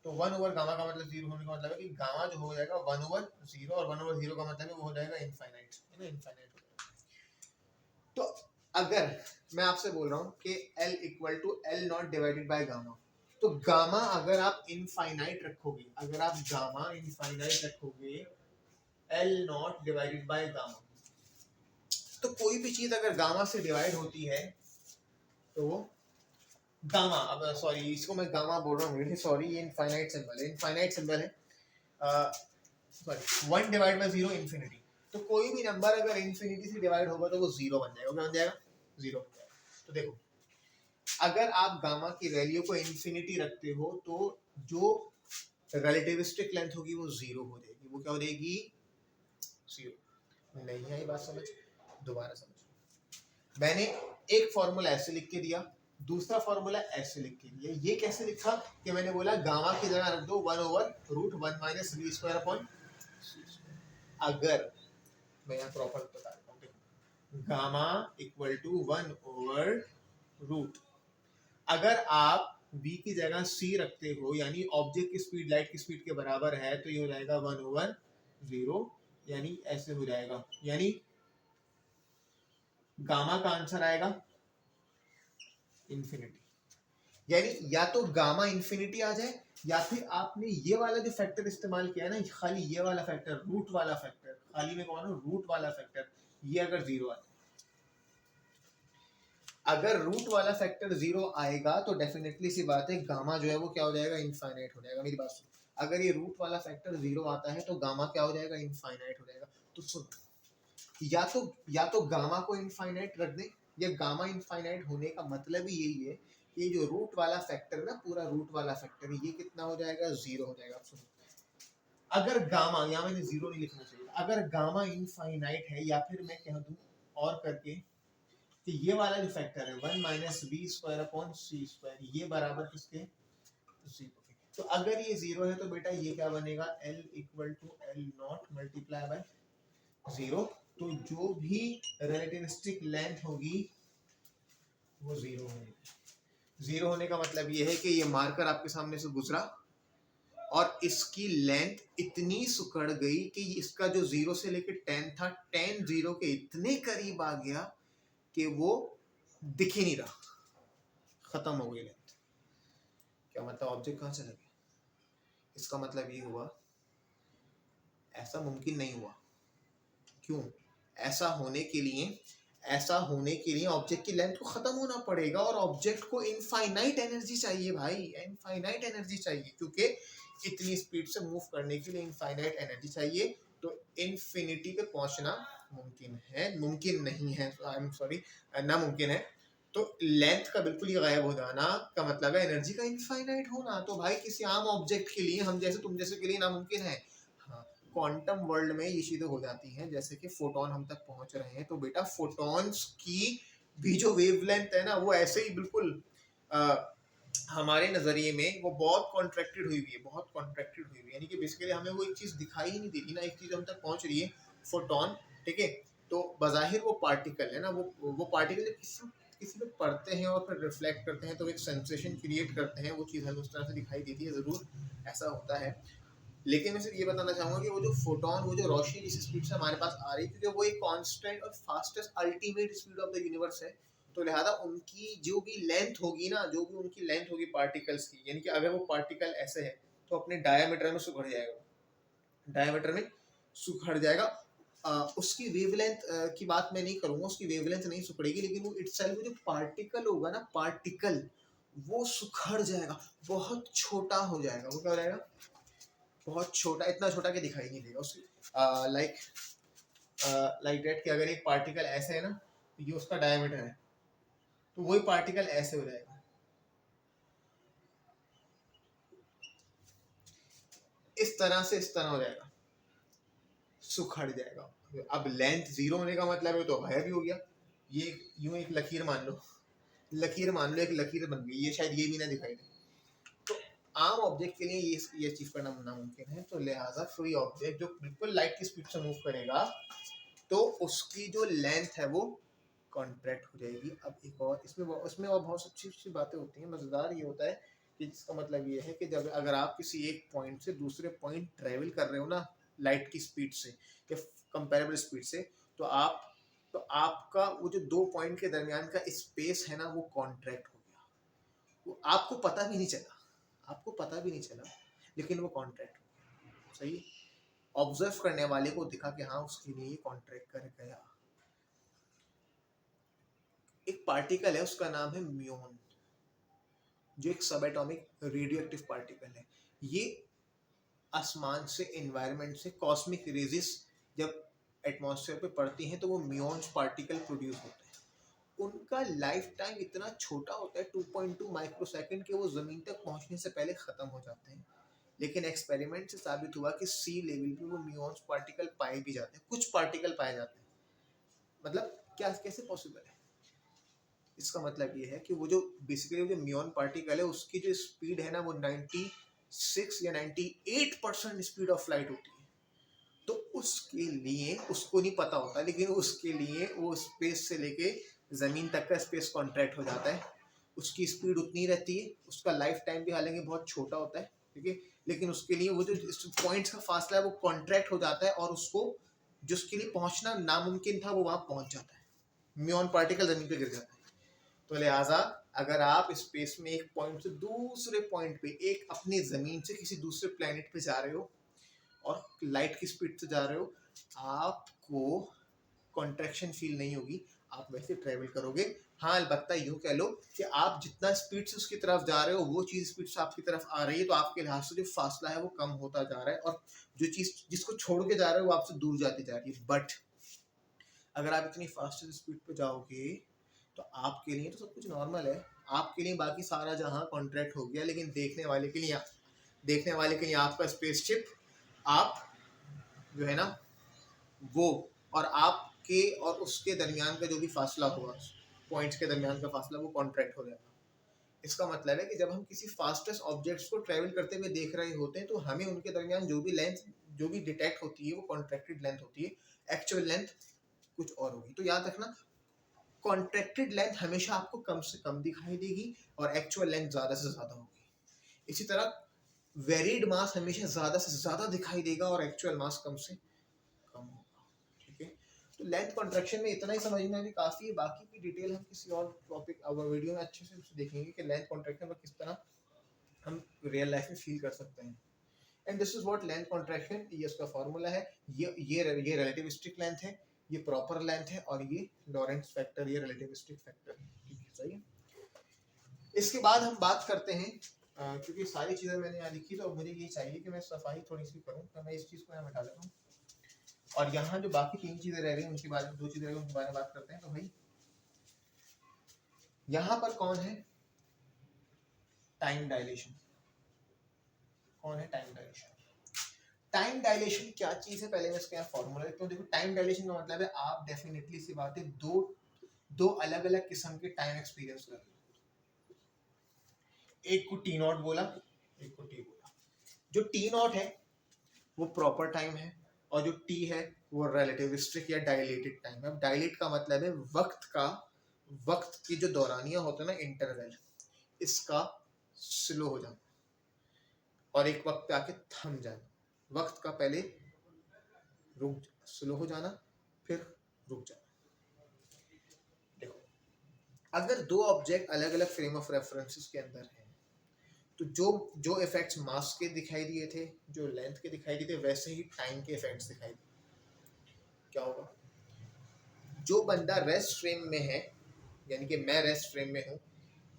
तो 1 ओवर गामा का मतलब 0 होने का मतलब है कि गामा जो हो जाएगा 1 ओवर 0, और 1 ओवर 0 का मतलब है वो हो जाएगा इनफाइनाइट, है ना, इनफाइनाइट हो जाएगा। तो अगर मैं आपसे बोल रहा हूँ कि L equal to L naught divided by gamma, तो गामा अगर आप इनफाइनाइट रखोगे, अगर आप गामा इनफाइनाइट रखोगे L naught divided by gamma, तो कोई भी चीज अगर गामा से डिवाइड होती है तो वो गामा, अब सॉरी इसको मैं गामा बोल रहा हूँ, सॉरी ये इनफाइनाइट सिंबल है, इनफाइनाइट सिंबल है, सॉरी 1 डिवाइड बाय 0 इन्फिनिटी। तो कोई भी नंबर अगर इन्फिनिटी से डिवाइड होगा तो वो 0 बन जाएगा, क्या बन जाएगा, 0 बन जाएगा। तो देखो, अगर आप गामा की वैल्यू को इन्फिनिटी रखते हो तो जो रिलेटिविस्टिक लेंथ होगी वो 0 हो जाएगी, वो क्या हो जाएगी, 0। नहीं आई बात समझ, दोबारा समझ। मैंने एक फॉर्मूला ऐसे लिख के दिया, दूसरा फॉर्मूला ऐसे लिख के दिया। ये कैसे लिखा कि मैंने बोला गामा की जगह रख दो 1 over root 1 minus v square upon c square. अगर मैं यहाँ प्रॉपर बता देता हूँ, देखो, gamma equal to 1 over root, अगर आप v की जगह c रखते हो, यानी ऑब्जेक्ट की स्पीड लाइट की स्पीड के बराबर है, तो ये हो जाएगा 1 ओवर 0, यानी ऐसे हो जाएगा, यानी गामा का आंसर आएगा इन्फिनिटी। यानी या तो गामा इन्फिनिटी आ जाए, या फिर आपने ये वाला जो फैक्टर इस्तेमाल किया ना, खाली ये वाला फैक्टर, रूट वाला फैक्टर, खाली में कौन, रूट वाला फैक्टर, ये अगर 0 आ जाए, अगर रूट वाला फैक्टर 0 आएगा तो डेफिनेटली सी बात है गामा जो है वो क्या हो जाएगा, इनफाइनाइट हो जाएगा। मेरी बात सुन, अगर ये रूट वाला फैक्टर 0 आता है तो गामा क्या हो जाएगा, इनफाइनाइट हो जाएगा। तो सुन, या तो गामा को इनफाइनाइट रख दे, या गामा इनफाइनाइट होने का मतलब ही यही है कि ये जो रूट वाला फैक्टर ना, पूरा रूट वाला फैक्टर, ये कितना हो जाएगा, 0 हो जाएगा। सुनो, अगर गामा, यहाँ मैंने 0 नहीं लिखना चाहिए, अगर गामा इनफाइनाइट है, या फिर मैं कह दूं और करके कि ये वाला जो फैक्टर है 1 minus B square upon c square, ये बराबर किसके, 0 के। तो अगर ये 0 है तो बेटा ये क्या बनेगा, L equal to L naught multiply by 0। तो जो भी रिलेटिविस्टिक लेंथ होगी वो 0 होगी। 0 होने का मतलब ये है कि ये मार्कर आपके सामने से गुजरा और इसकी लेंथ इतनी सुकड़ गई कि इसका जो 0 से लेकर 10 था, 10 0 के इतने करीब आ गया कि वो दिख ही नहीं रहा, खत्म हो गई लेंथ। क्या मतलब, ऑब्जेक्ट कहां चला गया, इसका मतलब ये हुआ ऐसा मुमकिन नहीं हुआ। क्यों, ऐसा होने के लिए ऐसा होने के लिए ऑब्जेक्ट की लेंथ को खत्म होना पड़ेगा और ऑब्जेक्ट को इनफाइनाइट एनर्जी चाहिए भाई, इनफाइनाइट एनर्जी चाहिए, क्योंकि इतनी स्पीड से मूव करने के लिए इनफाइनाइट एनर्जी चाहिए। तो इन्फिनिटी पे पहुंचना मुमकिन है, मुमकिन नहीं है, आई एम सॉरी, नामुमकिन है। तो लेंथ का बिल्कुल ही गायब हो जाना का मतलब है एनर्जी का इनफाइनाइट होना। तो भाई किसी आम ऑब्जेक्ट के लिए, हम जैसे तुम जैसे के लिए नामुमकिन है। हाँ, क्वांटम वर्ल्ड में ये चीजें हो जाती हैं, जैसे कि फोटोन हम तक पहुंच रहे हैं, तो बेटा फोटॉन्स की भी जो वेवलेंथ है ना, वो ऐसे ही बिल्कुल हमारे नजरिए में वो बहुत कॉन्ट्रैक्टेड हुई हुई है, बहुत कॉन्ट्रैक्टेड हुई हुई है, यानी कि बेसिकली हमें वो एक चीज दिखाई ही नहीं दे रही ना, एक चीज हम तक पहुंच रही है, फोटोन, ठीक है। तो बज़ाहिर वो पार्टिकल है ना, वो पार्टिकल किसी किसी पे पड़ते हैं और फिर रिफ्लेक्ट करते हैं तो एक सेंसेशन क्रिएट करते हैं, वो चीज़ हमें उस तरह से दिखाई देती है, ज़रूर ऐसा होता है। लेकिन मैं सिर्फ ये बताना चाहूँगा कि वो जो फोटोन, वो जो रोशनी जिस स्पीड से हमारे पास आ रही है, क्योंकि वो एक कांस्टेंट और fastest ultimate speed of the universe है, तो लिहाजा उनकी जो भी लेंथ होगी ना, जो भी उनकी लेंथ होगी पार्टिकल्स की, यानी कि अगर वो पार्टिकल ऐसे है तो अपने डायमीटर में सुखड़ जाएगा, डायमीटर में सुखड़ जाएगा। उसकी वेवलेंथ की बात मैं नहीं करूंगा, उसकी वेवलेंथ नहीं सुखड़ेगी, लेकिन वो इटसेल्फ जो पार्टिकल होगा ना, पार्टिकल वो सुखड़ जाएगा, बहुत छोटा हो जाएगा। वो क्या हो जाएगा? बहुत छोटा, इतना छोटा कि दिखाई नहीं देगा उसकी। लाइक लाइक डेट कि अगर एक पार्टिकल ऐसे है ना, तो ये उसका डायमीटर है, तो वही पार्टिकल ऐसे हो जाएगा, इस तरह से, इस तरह हो जाएगा, सुखड़ जाएगा। अब लेंथ जीरो होने का मतलब है तो गायब ही हो गया। ये यूं एक लकीर मान लो, लकीर मान लो, एक लकीर बन गई, ये शायद ये भी ना दिखाई दे। तो आम ऑब्जेक्ट के लिए ये अचीव करना नामुमकिन है, तो लिहाजा कोई ऑब्जेक्ट जो बिल्कुल लाइट की स्पीड से मूव करेगा तो उसकी जो लेंथ है वो कॉन्ट्रैक्ट हो जाएगी। अब एक और इसमें और बहुत अच्छी अच्छी बातें होती हैं। मज़ेदार ये होता है कि जिसका मतलब ये है कि जब अगर आप किसी एक पॉइंट से दूसरे पॉइंट ट्रेवल कर रहे हो ना लाइट की स्पीड से या कंपेरेबल स्पीड से, तो आपका वो जो दो पॉइंट के दरमियान का स्पेस है ना, वो कॉन्ट्रैक्ट हो गया। वो आपको पता भी नहीं चला, आपको पता भी नहीं चला, लेकिन वो कॉन्ट्रैक्ट हो गया। सही, ऑब्जर्व करने वाले को दिखा कि हाँ उसके लिए कॉन्ट्रैक्ट कर गया। एक पार्टिकल है, उसका नाम है म्यून, जो एक सब एटॉमिक रेडियो एक्टिव पार्टिकल है। ये आसमान से, एनवायरनमेंट से कॉस्मिक रेजिस जब एटमॉस्फेयर पे पड़ती हैं तो वो म्यून्स पार्टिकल प्रोड्यूस होते हैं। उनका लाइफ टाइम इतना छोटा होता है 2.2 माइक्रोसेकंड के, वो ज़मीन तक पहुंचने से पहले ख़त्म हो जाते हैं। लेकिन एक्सपेरिमेंट से साबित हुआ कि सी लेवल पे वो म्यून्स पार्टिकल पाए भी जाते हैं, कुछ पार्टिकल पाए जाते हैं। मतलब क्या, कैसे पॉसिबल है? इसका मतलब ये है कि वो जो बेसिकली जो म्यून पार्टिकल है, उसकी जो स्पीड है ना, वो 96 या 98% स्पीड ऑफ लाइट होती है। तो उसके लिए उसको नहीं पता होता, लेकिन उसके लिए वो स्पेस से लेके ज़मीन तक का स्पेस कॉन्ट्रैक्ट हो जाता है। उसकी स्पीड उतनी रहती है, उसका लाइफ टाइम भी हालांकि बहुत छोटा होता है, ठीक है, लेकिन उसके लिए वो जो पॉइंट्स का फासला है वो कॉन्ट्रैक्ट हो जाता है, और उसको जिसके लिए पहुंचना नामुमकिन था वो वहां पहुंच जाता है। म्यून पार्टिकल ज़मीन पे गिर जाता है। तो लिहाजा अगर आप स्पेस में एक पॉइंट से दूसरे पॉइंट पे, एक अपनी ज़मीन से किसी दूसरे प्लेनेट पे जा रहे हो और लाइट की स्पीड से जा रहे हो, आपको कॉन्ट्रैक्शन फील नहीं होगी, आप वैसे ट्रेवल करोगे। हाँ, अलबत्ता यूँ कह लो कि आप जितना स्पीड से उसकी तरफ जा रहे हो, वो चीज़ स्पीड से आपकी तरफ आ रही है, तो आपके लिहाज से जो फासला है वो कम होता जा रहा है, और जो चीज़ जिसको छोड़ के जा रहे हो वो आपसे दूर जाती जा रही है। बट अगर आप इतनी फास्ट स्पीड पे जाओगे तो आपके लिए तो सब कुछ नॉर्मल है, आपके लिए बाकी सारा जहां कॉन्ट्रैक्ट हो गया, लेकिन देखने वाले के लिए आपका स्पेसशिप, आप जो है ना वो, और आपके और उसके दरमियान का जो भी फासला होगा, पॉइंट्स के दरमियान का फासला, वो कॉन्ट्रैक्ट हो जाएगा। इसका मतलब है कि जब हम किसी फास्टेस्ट ऑब्जेक्ट्स को ट्रेवल करते हुए देख रहे होते हैं तो हमें उनके दरमियान जो भी लेंथ जो भी डिटेक्ट होती है वो कॉन्ट्रैक्टेड लेंथ होती है, एक्चुअल लेंथ कुछ और होगी। तो याद रखना, कॉन्ट्रैक्टेड लेंथ हमेशा आपको कम से कम दिखाई देगी और एक्चुअल लेंथ ज़्यादा से ज़्यादा होगी। इसी तरह वेरिड मास हमेशा ज़्यादा से ज़्यादा दिखाई देगा और एक्चुअल मास कम से कम होगा, ठीक है। तो लेंथ कॉन्ट्रैक्शन में इतना ही समझना भी काफ़ी है, बाकी की डिटेल हम किसी और टॉपिक और वीडियो में अच्छे से देखेंगे कि लेंथ कॉन्ट्रैक्शन पर किस तरह हम रियल लाइफ में फील कर सकते हैं। And this is what length contraction, ये इसका फॉर्मूला है, ये रिलेटिविस्टिक लेंथ है, ये प्रॉपर लेंथ है और ये लॉरेंट्ज फैक्टर, ये रिलेटिविस्टिक फैक्टर है। ठीक है, सही है। इसके बाद हम बात करते हैं, क्योंकि सारी चीजें मैंने यहाँ लिखी तो मुझे ये चाहिए कि मैं सफाई थोड़ी सी करूँ, तो मैं इस चीज को यहाँ हटा लेता हूँ और यहाँ जो बाकी 3 चीजें रह गई उनके बारे में, 2 चीजें रह गई उनके बारे में बात करते हैं। तो भाई यहाँ पर कौन है, टाइम डायलेशन। कौन है टाइम डायलेशन? टाइम डायलेशन क्या चीज है, पहले मैं इसका यहाँ फॉर्मूला लिखता हूँ। देखो टाइम डायलेशन का मतलब है आप डेफिनेटली सी बात है दो अलग अलग किस्म के टाइम एक्सपीरियंस कर रहे हो। एक को टी नॉट बोला, एक को टी बोला। जो टी नॉट है वो प्रॉपर टाइम है और जो टी है वो रिलेटिविस्टिक या डायलेटेड टाइम है। अब डायलेट का मतलब है वक्त की जो दौरानियां होता है ना, इंटरवल, इसका स्लो हो जाना और एक वक्त पे आके थम जाना। वक्त का पहले स्लो हो जाना फिर रुक जाना। देखो अगर दो ऑब्जेक्ट अलग अलग फ्रेम ऑफ रेफरेंसेस के अंदर हैं तो जो इफेक्ट्स मास के दिखाई दिए थे, जो लेंथ के दिखाई दिए थे, वैसे ही टाइम के इफेक्ट्स दिखाई दिए। क्या होगा, जो बंदा रेस्ट फ्रेम में है, यानी कि मैं रेस्ट फ्रेम में हूँ,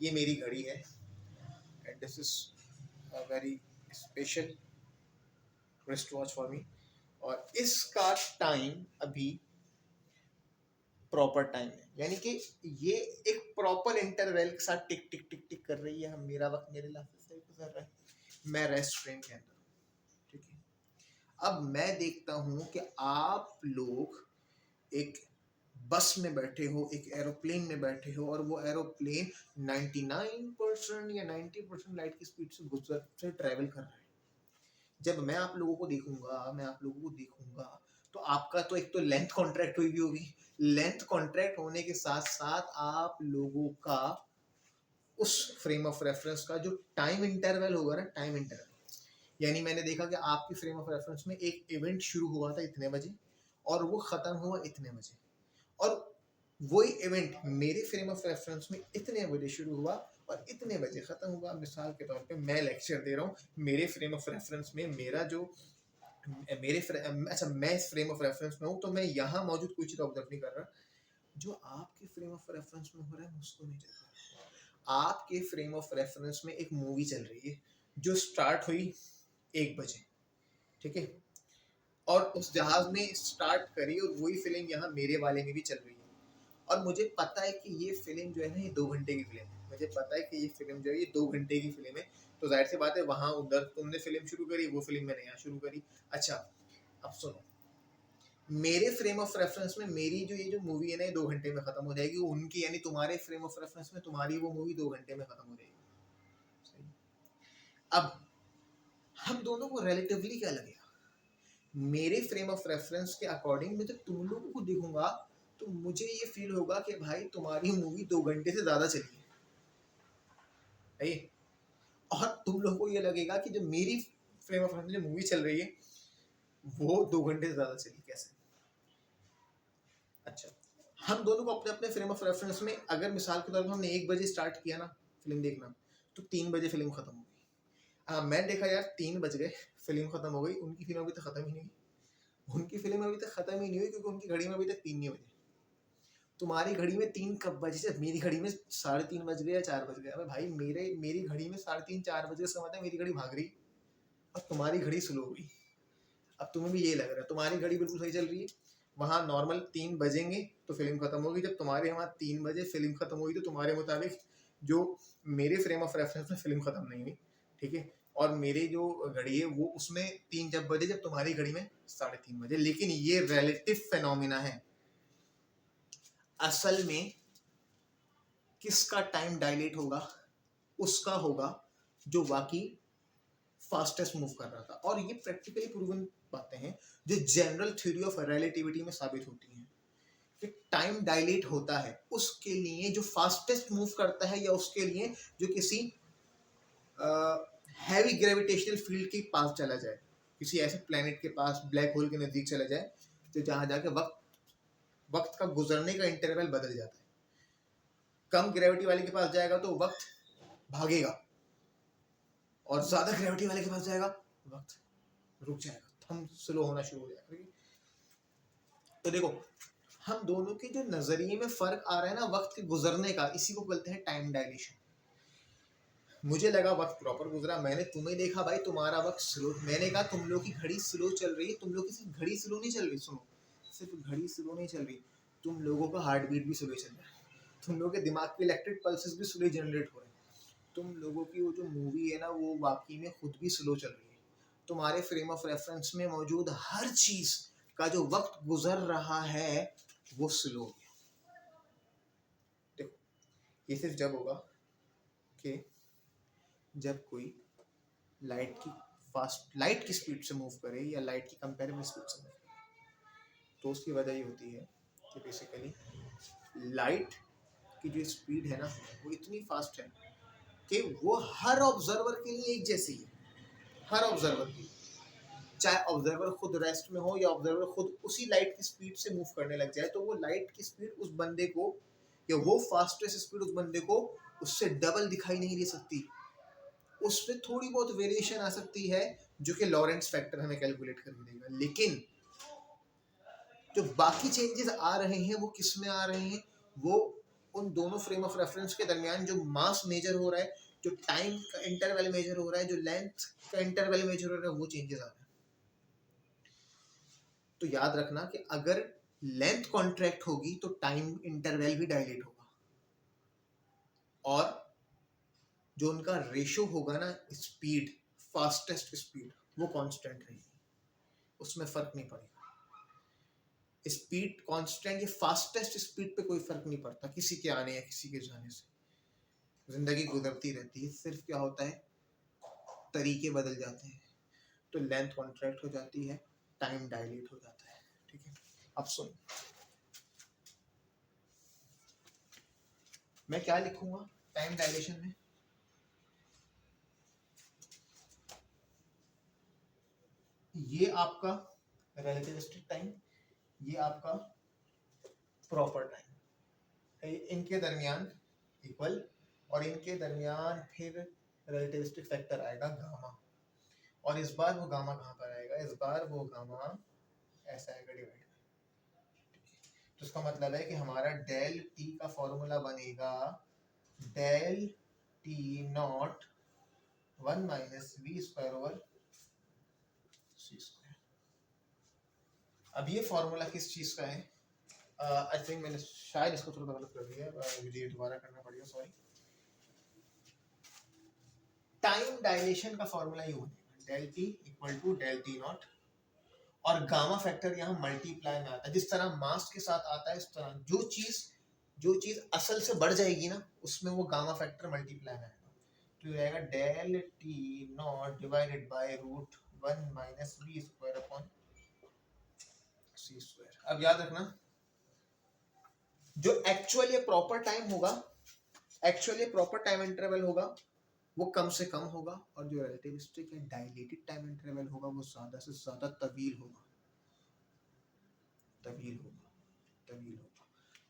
ये मेरी घड़ी है and this is a very special wrist watch for me, और इसका टाइम अभी प्रॉपर टाइम है, यानी कि ये एक प्रॉपर इंटरवल के साथ टिक टिक टिक टिक कर रही है। हम मेरा वक्त मेरे लाइफ से गुजर रहा है, मैं रेस्ट फ्रेम के अंदर। ठीक है, अब मैं देखता हूँ कि आप लोग एक बस में बैठे हो, एक एरोप्लेन में बैठे हो और वो एरोप्लेन 99% या 90% लाइट की स्पीड से ट्रेवल कर रहा है। जब मैं आप लोगों को देखूंगा तो आपका तो एक तो लेंथ कॉन्ट्रैक्ट हुई भी होगी, लेंथ कॉन्ट्रैक्ट होने के साथ साथ आप लोगों का उस फ्रेम ऑफ रेफरेंस का जो टाइम इंटरवल होगा ना, टाइम इंटरवल, यानी मैंने देखा कि आपकी फ्रेम ऑफ रेफरेंस में एक इवेंट शुरू हुआ था इतने बजे और वो खत्म हुआ इतने बजे, और वही इवेंट मेरे फ्रेम ऑफ रेफरेंस में इतने बजे शुरू हुआ और इतने बजे खत्म हुआ। मिसाल के तौर पे मैं लेक्चर दे रहा हूँ, मेरे फ्रेम ऑफ रेफरेंस में मेरा जो मैं इस फ्रेम ऑफ रेफरेंस में हूँ तो मैं यहाँ मौजूद कोई चीज़ ऑब्जर्व नहीं कर रहा। जो आपके फ्रेम ऑफ रेफरेंस में हो रहा है उसको नहीं चल रहा। आपके फ्रेम ऑफ रेफरेंस में एक मूवी चल रही है जो स्टार्ट हुई 1 बजे, ठीक है, और उस जहाज में स्टार्ट करी और वही फिल्म यहाँ मेरे वाले में भी चल रही है, और मुझे पता है कि ये फिल्म जो है ना, ये 2 घंटे की फिल्म है। मुझे पता है कि ये फिल्म जो है ये 2 घंटे की फिल्म है, तो जाहिर सी बात है वहाँ उधर तुमने फिल्म शुरू करी, वो फिल्म मैंने यहाँ शुरू करी। अच्छा अब सुनो, मेरे फ्रेम ऑफ रेफरेंस में मेरी जो ये जो मूवी है ना, ये 2 घंटे में खत्म हो जाएगी, उनकी यानी तुम्हारे फ्रेम ऑफ रेफरेंस में तुम्हारी वो मूवी 2 घंटे में खत्म हो जाएगी। अब हम दोनों को रिलेटिवली क्या लगेगा, मेरे फ्रेम ऑफ रेफरेंस के अकॉर्डिंग मैं तो तुम लोगों को देखूंगा तो मुझे ये फील होगा कि भाई तुम्हारी मूवी 2 घंटे से ज्यादा चली है, और तुम लोगों को ये लगेगा कि जो मेरी फ्रेम ऑफ रेफरेंस में मूवी चल रही है वो 2 घंटे से ज्यादा चली। कैसे? अच्छा, हम दोनों को अपने अपने फ्रेम ऑफ रेफरेंस में, अगर मिसाल के तौर पर हमने 1 बजे स्टार्ट किया ना फिल्म देखना, तो 3 बजे फिल्म खत्म हो गई। मैं देखा यार 3 बज गए, फिल्म खत्म हो गई, उनकी फिल्म अभी तक खत्म ही नहीं हुई, उनकी फिल्म अभी तक खत्म ही नहीं हुई क्योंकि उनकी घड़ी में अभी तक 3 नहीं बजे। तुम्हारी घड़ी में 3 कब बजे? से मेरी घड़ी में 3:30 बज गए या 4 बज गए। अबे भाई मेरी घड़ी में 3:30 4 बजे का समय था, मेरी घड़ी भाग रही और तुम्हारी घड़ी स्लो हुई। अब तुम्हें भी ये लग रहा है तुम्हारी घड़ी बिल्कुल सही चल रही है, वहाँ नॉर्मल 3 बजेंगे तो फिल्म खत्म होगी, जब तुम्हारे वहाँ 3 बजे फिल्म खत्म हुई तो तुम्हारे मुताबिक जो मेरे फ्रेम ऑफ रेफरेंस में फिल्म खत्म नहीं हुई, ठीक है, और मेरी जो घड़ी है वो उसमें 3 जब बजे, जब तुम्हारी घड़ी में 3:30 बजे। लेकिन ये रिलेटिव फेनोमिना है, असल में किसका टाइम डायलेट होगा? उसका होगा जो बाकी फास्टेस्ट मूव कर रहा था। और ये प्रैक्टिकली प्रूवन बातें हैं जो जनरल थ्योरी ऑफ रिलेटिविटी में साबित होती हैं कि टाइम डायलेट होता है उसके लिए जो फास्टेस्ट मूव करता है, या उसके लिए जो किसी हैवी ग्रेविटेशनल फील्ड के पास चला जाए, किसी ऐसे प्लेनेट के पास, ब्लैक होल के नजदीक चला जाए, तो जहां जाके वक्त का गुजरने का इंटरवल बदल जाता है। कम ग्रेविटी वाले के पास जाएगा तो वक्त भागेगा, और ज्यादा ग्रेविटी वाले के पास जाएगा वक्त रुक जाएगा, थम स्लो होना शुरू हो जाएगा। तो देखो हम दोनों के जो नजरिए में फर्क आ रहा है ना वक्त के गुजरने का, इसी को बोलते हैं टाइम डायलेशन। मुझे लगा वक्त प्रॉपर गुजरा, मैंने तुम्हें देखा भाई तुम्हारा वक्त स्लो, मैंने कहा तुम लोग की घड़ी स्लो चल रही है, तुम लोग की सिर्फ घड़ी स्लो नहीं चल रही, सुनो, सिर्फ घड़ी स्लो नहीं चल रही, तुम लोगों का हार्ट बीट भी स्लो चल रहा है, तुम लोगों के दिमाग के इलेक्ट्रिक पल्सेस भी स्लो जनरेट हो रहे हैं, तुम लोगों की वो जो मूवी है ना वो वाकई में खुद भी स्लो चल रही है, तुम्हारे फ्रेम ऑफ रेफरेंस में मौजूद हर चीज का जो वक्त गुजर रहा है वो स्लो हो गया। देखो ये सिर्फ जब होगा कि जब कोई लाइट की स्पीड से मूव करे या लाइट की कंपेरेबल स्पीड से मूव करे, तो उसकी वजह ये होती है कि बेसिकली लाइट की जो स्पीड है ना वो इतनी फास्ट है कि वो हर ऑब्जर्वर के लिए एक जैसी है, हर ऑब्जर्वर के लिए, चाहे ऑब्जर्वर खुद रेस्ट में हो या ऑब्जर्वर खुद उसी लाइट की स्पीड से मूव करने लग जाए, तो वो लाइट की स्पीड उस बंदे को या वो फास्टेस्ट स्पीड उस बंदे को उससे डबल दिखाई नहीं दे सकती, उसमें थोड़ी बहुत वेरिएशन आ सकती है जो कि लॉरेंट्ज फैक्टर हमें कैलकुलेट करके देगा, लेकिन जो बाकी चेंजेस आ रहे हैं वो किस में आ रहे हैं, वो उन दोनों फ्रेम ऑफ रेफरेंस के दरमियान जो मास मेजर हो रहा है, जो टाइम का इंटरवल मेजर हो रहा है, जो लेंथ का इंटरवल मेजर हो रहा है, वो चेंजेस आ रहे हैं। तो याद रखना कि अगर लेंथ कॉन्ट्रैक्ट होगी तो टाइम इंटरवल भी डायलेट होगा, और जो उनका रेशो होगा ना स्पीड, फास्टेस्ट स्पीड, वो कांस्टेंट रहेगी, उसमें फर्क नहीं पड़ेगा। स्पीड कांस्टेंट या फास्टेस्ट स्पीड पे कोई फर्क नहीं पड़ता किसी के आने या किसी के जाने से, जिंदगी गुजरती रहती है, सिर्फ क्या होता है तरीके बदल जाते हैं, तो लेंथ कॉन्ट्रैक्ट हो जाती है, टाइम डायलेट हो जाता है। ठीक है, अब सुन मैं क्या लिखूंगा टाइम डायलेशन में, ये आपका रिलेटिविस्टिक टाइम, ये आपका प्रॉपर टाइम, इनके दरमियान इक्वल, और इनके दरमियान फिर रिलेटिविस्टिक फैक्टर आएगा गामा, और इस बार वो गामा कहाँ पर आएगा, इस बार वो गामा ऐसा आएगा डिवाइड, तो इसका मतलब है कि हमारा डेल टी का फॉर्मूला बनेगा del t naught 1 minus v square over c square. अब ये फॉर्मूला किस चीज का है, आई थिंक मैंने शायद इसको थोड़ा गलत कर दिया, मुझे ये दोबारा करना पड़ेगा, सॉरी। टाइम डायलेशन का फॉर्मूला ये होगा del t equal to del t naught, और गामा फैक्टर यहाँ मल्टीप्लाई में आता है, जिस तरह मास के साथ आता है इस तरह जो चीज असल से बढ़ जाएगी ना उसमें वो गामा फैक्टर मल्टीप्लाई में आएगा, तो ये आएगा del t naught divided by root 1 minus v square upon c square. अब याद रखना जो एक्चुअली प्रॉपर टाइम होगा, एक्चुअली प्रॉपर टाइम इंटरवल होगा वो कम से कम होगा, और जो रिलेटिविस्टिक या डायलेटेड टाइम इंटरवल होगा वो ज्यादा से ज्यादा तवील होगा, तवील होगा, तवील होगा।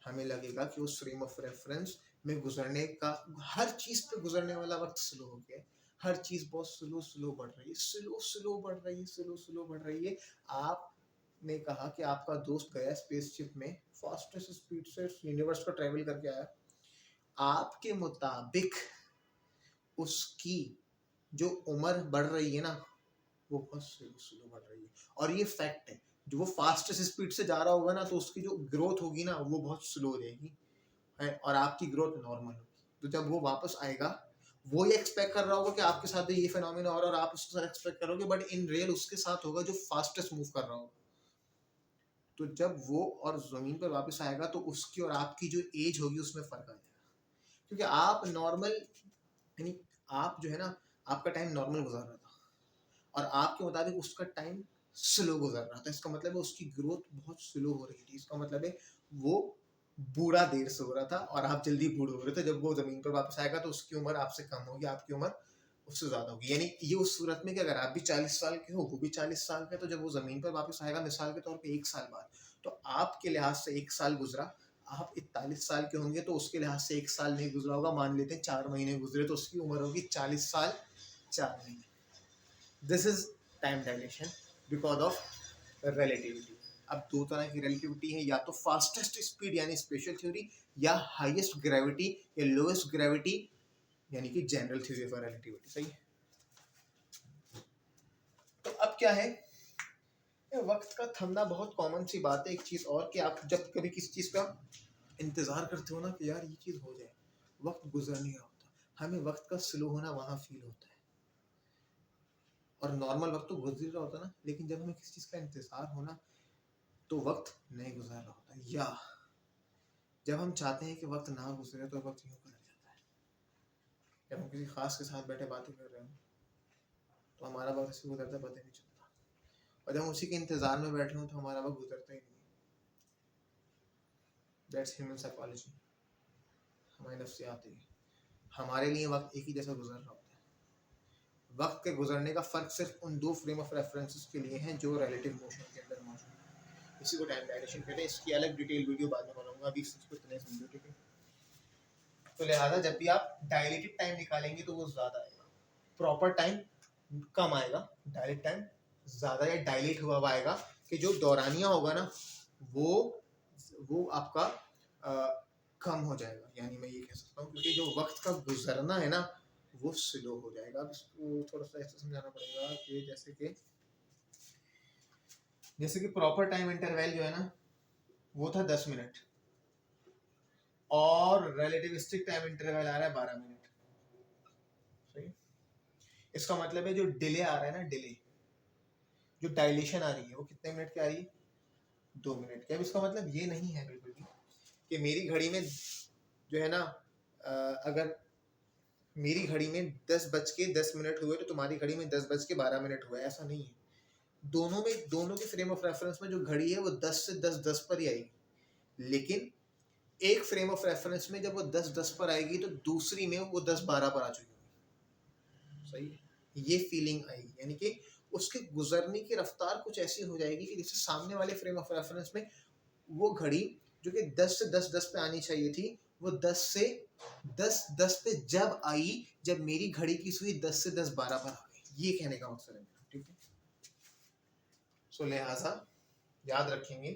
हमें लगेगा कि उस फ्रेम ऑफ रेफरेंस में गुजरने का हर चीज पे गुजरने वाला वक्त स्लो हो गया, हर चीज बहुत स्लो स्लो बढ़ रही है, स्लो स्लो बढ़ रही है, स्लो स्लो बढ़ रही है। आपने कहा कि आपका दोस्त गया स्पेसशिप में, फास्टेस्ट स्पीड से यूनिवर्स को ट्रेवल करके आया, आपके मुताबिक उसकी जो उम्र बढ़ रही है ना वो बहुत स्लो स्लो बढ़ रही है, और ये फैक्ट है, जो वो फास्टेस्ट स्पीड से जा रहा होगा ना तो उसकी जो ग्रोथ होगी ना वो बहुत स्लो रहेगी, और आपकी ग्रोथ नॉर्मल होगी, तो जब वो वापस आएगा वो ये एक्सपेक्ट कर रहा होगा कि आपके साथ भी ये फिनोमेना हो रहा है, और आप उसके साथ एक्सपेक्ट करोगे, बट इन रियल उसके साथ होगा जो फास्टेस्ट मूव कर रहा होगा। तो जब वो और जमीन पर वापस आएगा तो उसकी और आपकी जो एज होगी उसमें फर्क आ जाएगा, क्योंकि आप नॉर्मल, यानी आप जो है ना आपका टाइम नॉर्मल गुजार रहा था, और आपके मुताबिक उसका टाइम स्लो गुजर रहा था, इसका मतलब है उसकी ग्रोथ बहुत स्लो हो रही थी, इसका मतलब है वो बूढ़ा देर से हो रहा था और आप जल्दी बूढ़े हो रहे थे। जब वो जमीन पर वापस आएगा तो उसकी उम्र आपसे कम होगी, आपकी उम्र उससे ज्यादा होगी, यानी ये उस सूरत में कि अगर आप भी 40 साल के हो वो भी 40 साल के, तो जब वो जमीन पर वापस आएगा मिसाल के तौर पर 1 साल बाद, तो आपके लिहाज से 1 साल गुजरा, आप 41 साल के होंगे तो उसके लिहाज से 1 साल नहीं गुजरा होगा, मान लेते हैं 4 महीने गुजरे तो उसकी उम्र होगी 40 साल 4 महीने। This is time dilation because of relativity। अब दो तरह की रिलेटिविटी है, या तो फास्टेस्ट स्पीड यानी स्पेशल थ्योरी, या हाईएस्ट ग्रेविटी या लोएस्ट ग्रेविटी यानी कि जनरल थ्योरी ऑफ रिलेटिविटी। सही है। तो अब क्या है, वक्त का थमना बहुत कॉमन सी बात है। एक चीज और कि आप जब कभी किसी चीज का इंतजार करते हो ना कि यार ये चीज हो जाए, वक्त गुजर नहीं रहा होता, हमें वक्त का स्लो होना वहां फील होता है। और नॉर्मल वक्त तो गुजर रहा होता ना, लेकिन जब हमें किसी चीज का इंतजार होना तो वक्त नहीं गुजर रहा होता, या जब हम चाहते हैं कि वक्त ना गुजरे तो वक्त यूं गुजर जाता है। जब हम किसी खास के साथ बैठे बातें कर रहे हो तो हमारा वक्त ऐसे गुजरता पता नहीं चलता, और जब हम उसी के इंतजार में बैठे हो तो हमारा वक्त गुजरता ही नहीं। दैट्स ह्यूमन साइकोलॉजी, हमारी नफ्सियात है। हमारे लिए वक्त एक ही जैसा गुजर रहा होता है। वक्त के गुजरने का फर्क सिर्फ उन दो फ्रेम ऑफ रेफरेंसेस के लिए है जो रिलेटिव मोशन के अंदर मौजूद है। इसी को टाइम डायलेशन कहते हैं। इसकी अलग डिटेल वीडियो बाद में बनाऊंगा, अभी इस चीज को इतने समझो, ठीक है। तो लिहाजा जब भी आप डायलेटेड टाइम निकालेंगे तो वो ज्यादा आएगा, प्रॉपर टाइम कम आएगा, डायलेट टाइम ज्यादा या डायलेट हुआ हुआ आएगा। कि जो दौरानिया होगा ना वो आपका कम हो जाएगा, यानी मैं ये कह सकता हूँ, क्योंकि जो वक्त का गुजरना है ना वो स्लो हो जाएगा। अब इसको थोड़ा सा ऐसे समझाना पड़ेगा कि जैसे कि प्रॉपर टाइम इंटरवल जो है ना वो था 10 मिनट, और रिलेटिविस्टिक टाइम इंटरवल आ रहा है 12 मिनट। सही। इसका मतलब है जो डिले आ रहा है ना, डिले जो डायलेशन आ रही है वो कितने मिनट की आ रही है, 2 मिनट की। अब इसका मतलब ये नहीं है बिल्कुल भी कि मेरी घड़ी में जो है ना अगर मेरी घड़ी में 10:10 हुए तो तुम्हारी घड़ी में 10:12 हुए, ऐसा नहीं है। दोनों के फ्रेम ऑफ रेफरेंस में जो घड़ी है वो 10 से 10:10 पर ही आएगी, लेकिन एक फ्रेम ऑफ रेफरेंस में जब वो 10:10 पर आएगी तो दूसरी में वो 10:12 पर आ चुकी होगी। सही है। ये फीलिंग आई, यानी कि उसके गुजरने की रफ्तार कुछ ऐसी हो जाएगी कि जैसे सामने वाले फ्रेम ऑफ रेफरेंस में वो घड़ी जो कि 10 से 10:10 पे आनी चाहिए थी वो 10 से 10:10 पे जब आई, जब मेरी घड़ी की सुई 10 से 10:12 पर आ गई। ये कहने का मकसद है मेरा, ठीक है। सो लिहाजा याद रखेंगे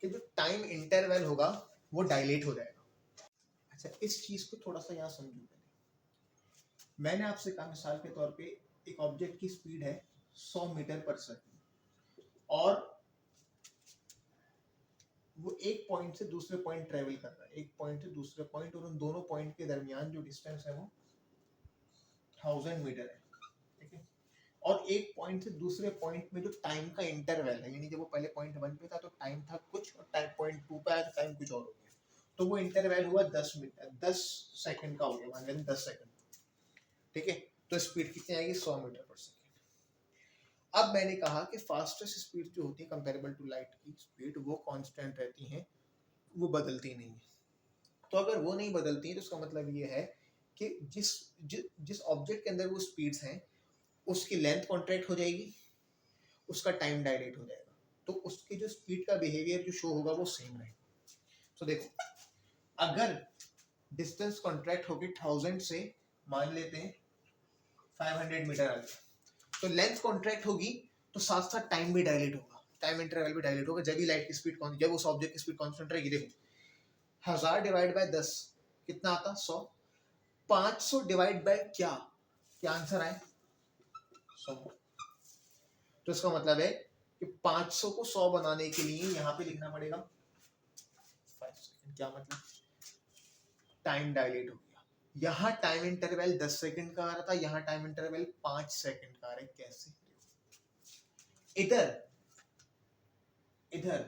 कि जो टाइम इंटरवल होगा वो डायलेट हो जाएगा। अच्छा, इस चीज को थोड़ा सा यहाँ समझो। मैंने आपसे कहा मिसाल के तौर पे एक ऑब्जेक्ट की स्पीड है 100 मीटर पर सेकंड, और वो एक पॉइंट से दूसरे पॉइंट ट्रेवल कर रहा है, एक पॉइंट से दूसरे पॉइंट, और उन दोनों पॉइंट के दरमियान जो डिस्टेंस है वो 1000 मीटर है, ठीक है। और एक पॉइंट से दूसरे पॉइंट में जो टाइम का इंटरवल है, यानी जब वो पहले पॉइंट 1 पे था तो टाइम था कुछ, और टाइम पॉइंट 2 पे आया तो टाइम कुछ और हो गया, तो वो इंटरवल हुआ 10 मिनट 10 सेकंड का हो गया, मान लें 10 सेकंड, ठीक है। तो स्पीड कितनी आएगी, 100 मीटर पर सेकंड। अब मैंने कहा कि फास्टेस्ट स्पीड जो होती है कंपेरेबल टू लाइट की स्पीड वो कांस्टेंट रहती हैं, वो बदलती नहीं है। तो अगर वो नहीं बदलती है तो उसका मतलब ये है कि जिस ऑब्जेक्ट के अंदर वो स्पीड्स हैं उसकी लेंथ कॉन्ट्रैक्ट हो जाएगी, उसका टाइम डायलेट हो जाएगा, तो उसकी जो स्पीड का बिहेवियर जो शो होगा वो सेम रहेगा। तो देखो, अगर डिस्टेंस कॉन्ट्रैक्ट होगी 1000 से, मान लेते हैं 500 मीटर आ गया, तो लेंथ कॉन्ट्रैक्ट होगी तो साथ साथ टाइम भी डायलेट होगा, टाइम इंटरवल भी डायलेट होगा। जब भी लाइट की स्पीड जब उस ऑब्जेक्ट की स्पीड कांस्टेंट रहेगी, देखो 1000 डिवाइड बाय 10 कितना आता, 100। 500 डिवाइड बाय क्या क्या आंसर आए, 100। तो इसका मतलब है कि 500 को 100 बनाने के लिए यहाँ पे लिखना पड़ेगा 5 सेकंड। क्या मतलब, टाइम डायलेट हो गया। यहाँ टाइम इंटरवल 10 सेकंड का आ रहा था, यहाँ टाइम इंटरवल 5 सेकंड का आ रहा है। कैसे, इधर इधर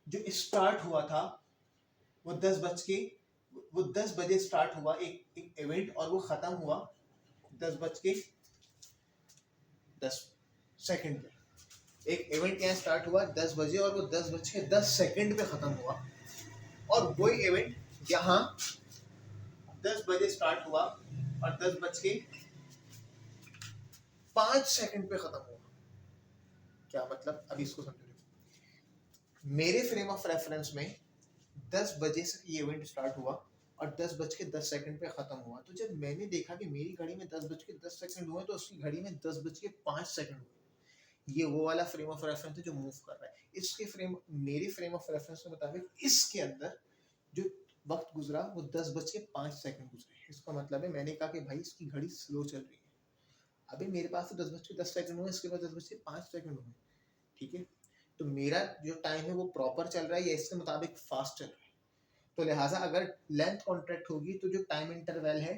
जो स्टार्ट हुआ था वो 10 बजे स्टार्ट हुआ एक इवेंट, और वो खत्म हुआ 10:10 पे। एक इवेंट यहाँ स्टार्ट हुआ 10 बजे और वो 10:10 पे खत्म हुआ, और वही इवेंट यहाँ 10 बजे स्टार्ट हुआ और 10:05 पे खत्म हुआ। क्या मतलब, अभी इसको समझो। मेरे फ्रेम ऑफ रेफरेंस में 10 बजे से ये इवेंट स्टार्ट हुआ और 10:10 पे खत्म हुआ, तो जब मैंने देखा कि मेरी घड़ी में 10:10 हुए तो उसकी घड़ी में 10:05 हुए, ये वो वाला फ्रेम ऑफ रेफरेंस है जो मूव कर रहा है। इसके फ्रेम मेरे फ्रेम ऑफ रेफरेंस के मुताबिक इसके अंदर जो वक्त गुजरा वो 10:05 गुजरे। इसका मतलब है मैंने कहा कि भाई इसकी घड़ी स्लो चल रही है। अभी मेरे पास तो 10:10 हुए, इसके बाद 10:05 हुए, ठीक है। तो मेरा जो टाइम है वो प्रॉपर चल रहा है या इसके मुताबिक फास्ट चल रहा है। तो लिहाजा अगर लेंथ कॉन्ट्रैक्ट होगी तो जो टाइम इंटरवल है,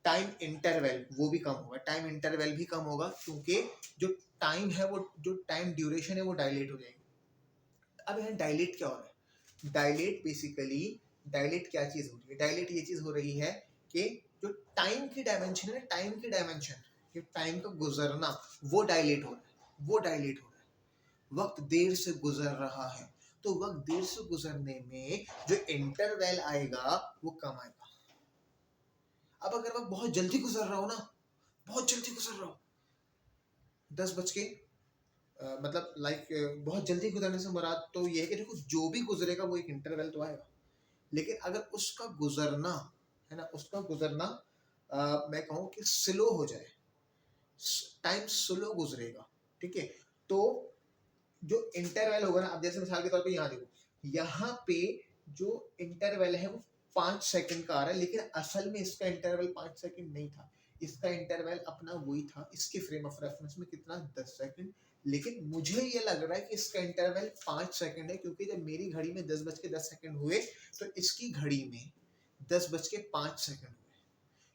टाइम इंटरवल वो भी कम होगा, टाइम इंटरवल भी कम होगा, क्योंकि जो टाइम है वो जो टाइम ड्यूरेशन है वो डायलेट हो जाएगी। अब यहाँ डायलेट क्या हो रहा है? डायलेट बेसिकली डायलेट क्या चीज हो रही है? डायलेट ये चीज हो रही है कि जो टाइम की डायमेंशन है ना, टाइम की डायमेंशन, कि टाइम का गुजरना वो डायलेट हो रहा है, वो डायलेट हो रहा है। वक्त देर से गुजर रहा है, तो वक्त देर से गुजरने में जो इंटरवल आएगा वो कम आएगा। अब अगर वक्त बहुत जल्दी गुजर रहा हो ना, बहुत जल्दी गुजर रहा हो, 10 बज के मतलब बहुत जल्दी गुजरने से मुराद तो ये है कि देखो जो भी गुजरेगा वो एक इंटरवल तो आएगा, लेकिन अगर उसका गुजरना है ना, उसका गुजरना मैं कहूँ कि स्लो हो जाए, टाइम स्लो गुजरेगा, ठीक है। तो जो इंटरवल होगा ना, अब जैसे मिसाल के तौर पे यहाँ देखो, यहाँ पे जो इंटरवल है वो 5 सेकंड का आ रहा है, लेकिन असल में इसका इंटरवल 5 सेकंड नहीं था, इसका इंटरवल अपना वही था। इसके फ्रेम ऑफ रेफरेंस में कितना, 10 सेकंड, लेकिन मुझे ये लग रहा है कि इसका इंटरवल 5 सेकंड है, क्योंकि जब मेरी घड़ी में 10:10 हुए तो इसकी घड़ी में 10:05 हुए।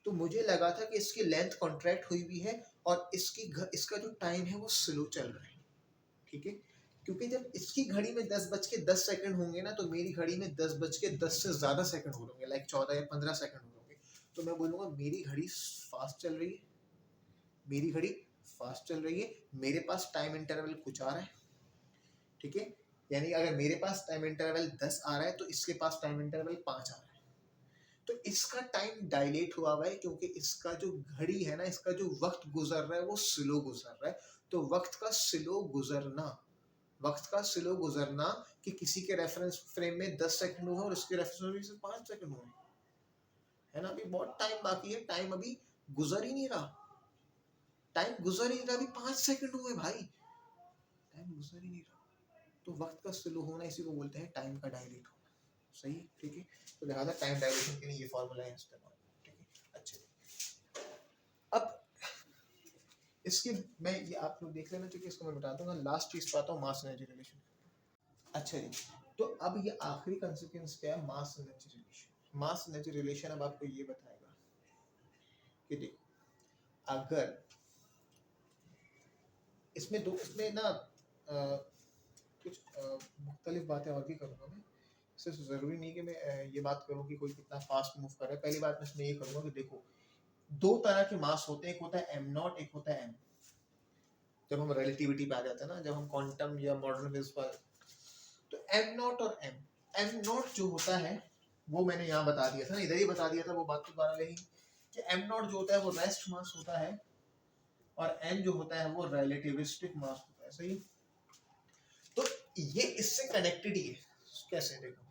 तो मुझे लगा था कि इसकी लेंथ कॉन्ट्रैक्ट हुई हुई है और इसका जो टाइम है वो स्लो चल रहा है, ठीक है। क्योंकि जब इसकी घड़ी में 10:10 होंगे ना, तो मेरी घड़ी में 10:10 से ज्यादा सेकंड हो होंगे, लाइक 14 या 15 सेकंड हो होंगे। तो मैं बोलूंगा मेरी घड़ी फास्ट चल रही है, मेरी घड़ी फास्ट चल रही है, मेरे पास टाइम इंटरवल कुछ आ रहा है, ठीक है। यानी अगर मेरे पास टाइम इंटरवल 10 आ रहा है तो इसके पास टाइम इंटरवल 5 आ रहा है। तो इसका टाइम डायलेट हुआ हुआ है, क्योंकि इसका जो घड़ी है ना, इसका जो वक्त गुजर रहा है वो स्लो गुजर रहा है। तो वक्त का स्लो गुजरना कि किसी के रेफरेंस फ्रेम में 10 सेकंड हुआ और उसके रेफरेंस में सिर्फ 5 सेकंड हुए, है ना। अभी बहुत टाइम बाकी है, टाइम अभी गुजर ही नहीं रहा, टाइम गुजर ही नहीं रहा, अभी 5 सेकंड हुए भाई, टाइम गुजर ही नहीं रहा। तो वक्त का स्लो होना इसी को बोलते हैं टाइम का डायलेट होना, सही है, ठीक है। तो लिहाजा टाइम डायलेशन के लिए ये फॉर्मूला है इस्तेमाल, ठीक है। अच्छा, अब इसके मैं ये आप लोग देख लेना, ठीक है। इसको मैं बता दूंगा, लास्ट चीज पाता हूँ, मास एनर्जी रिलेशन। अच्छा जी, तो अब ये आखिरी कंसिक्वेंस क्या है, मास एनर्जी रिलेशन। मास एनर्जी रिलेशन अब आपको ये बताएगा कि देखो, अगर इसमें ना कुछ मुख्तलिफ बातें और भी करूँगा मैं, सिर्फ ज़रूरी नहीं कि मैं ये बात करूँ कि कोई कितना फास्ट मूव कर रहा है। पहली बात मैं इसमें ये करूँगा कि देखो, दो तरह के मास होते हैं, एक होता है एम नॉट, एक होता है एम। जब हम रिलेटिविटी पे आ जाते हैं ना, जब हम क्वांटम या मॉडर्न फिजिक्स पर, तो एम नॉट और एम नॉट जो होता है वो मैंने यहाँ बता दिया था ना, इधर ही बता दिया था, वो बात दोबारा रही कि एम नॉट जो होता है वो रेस्ट मास होता है और एम जो होता है वो रिलेटिविस्टिक मास होता है, सही। तो ये इससे कनेक्टेड ही है। कैसे, देखो,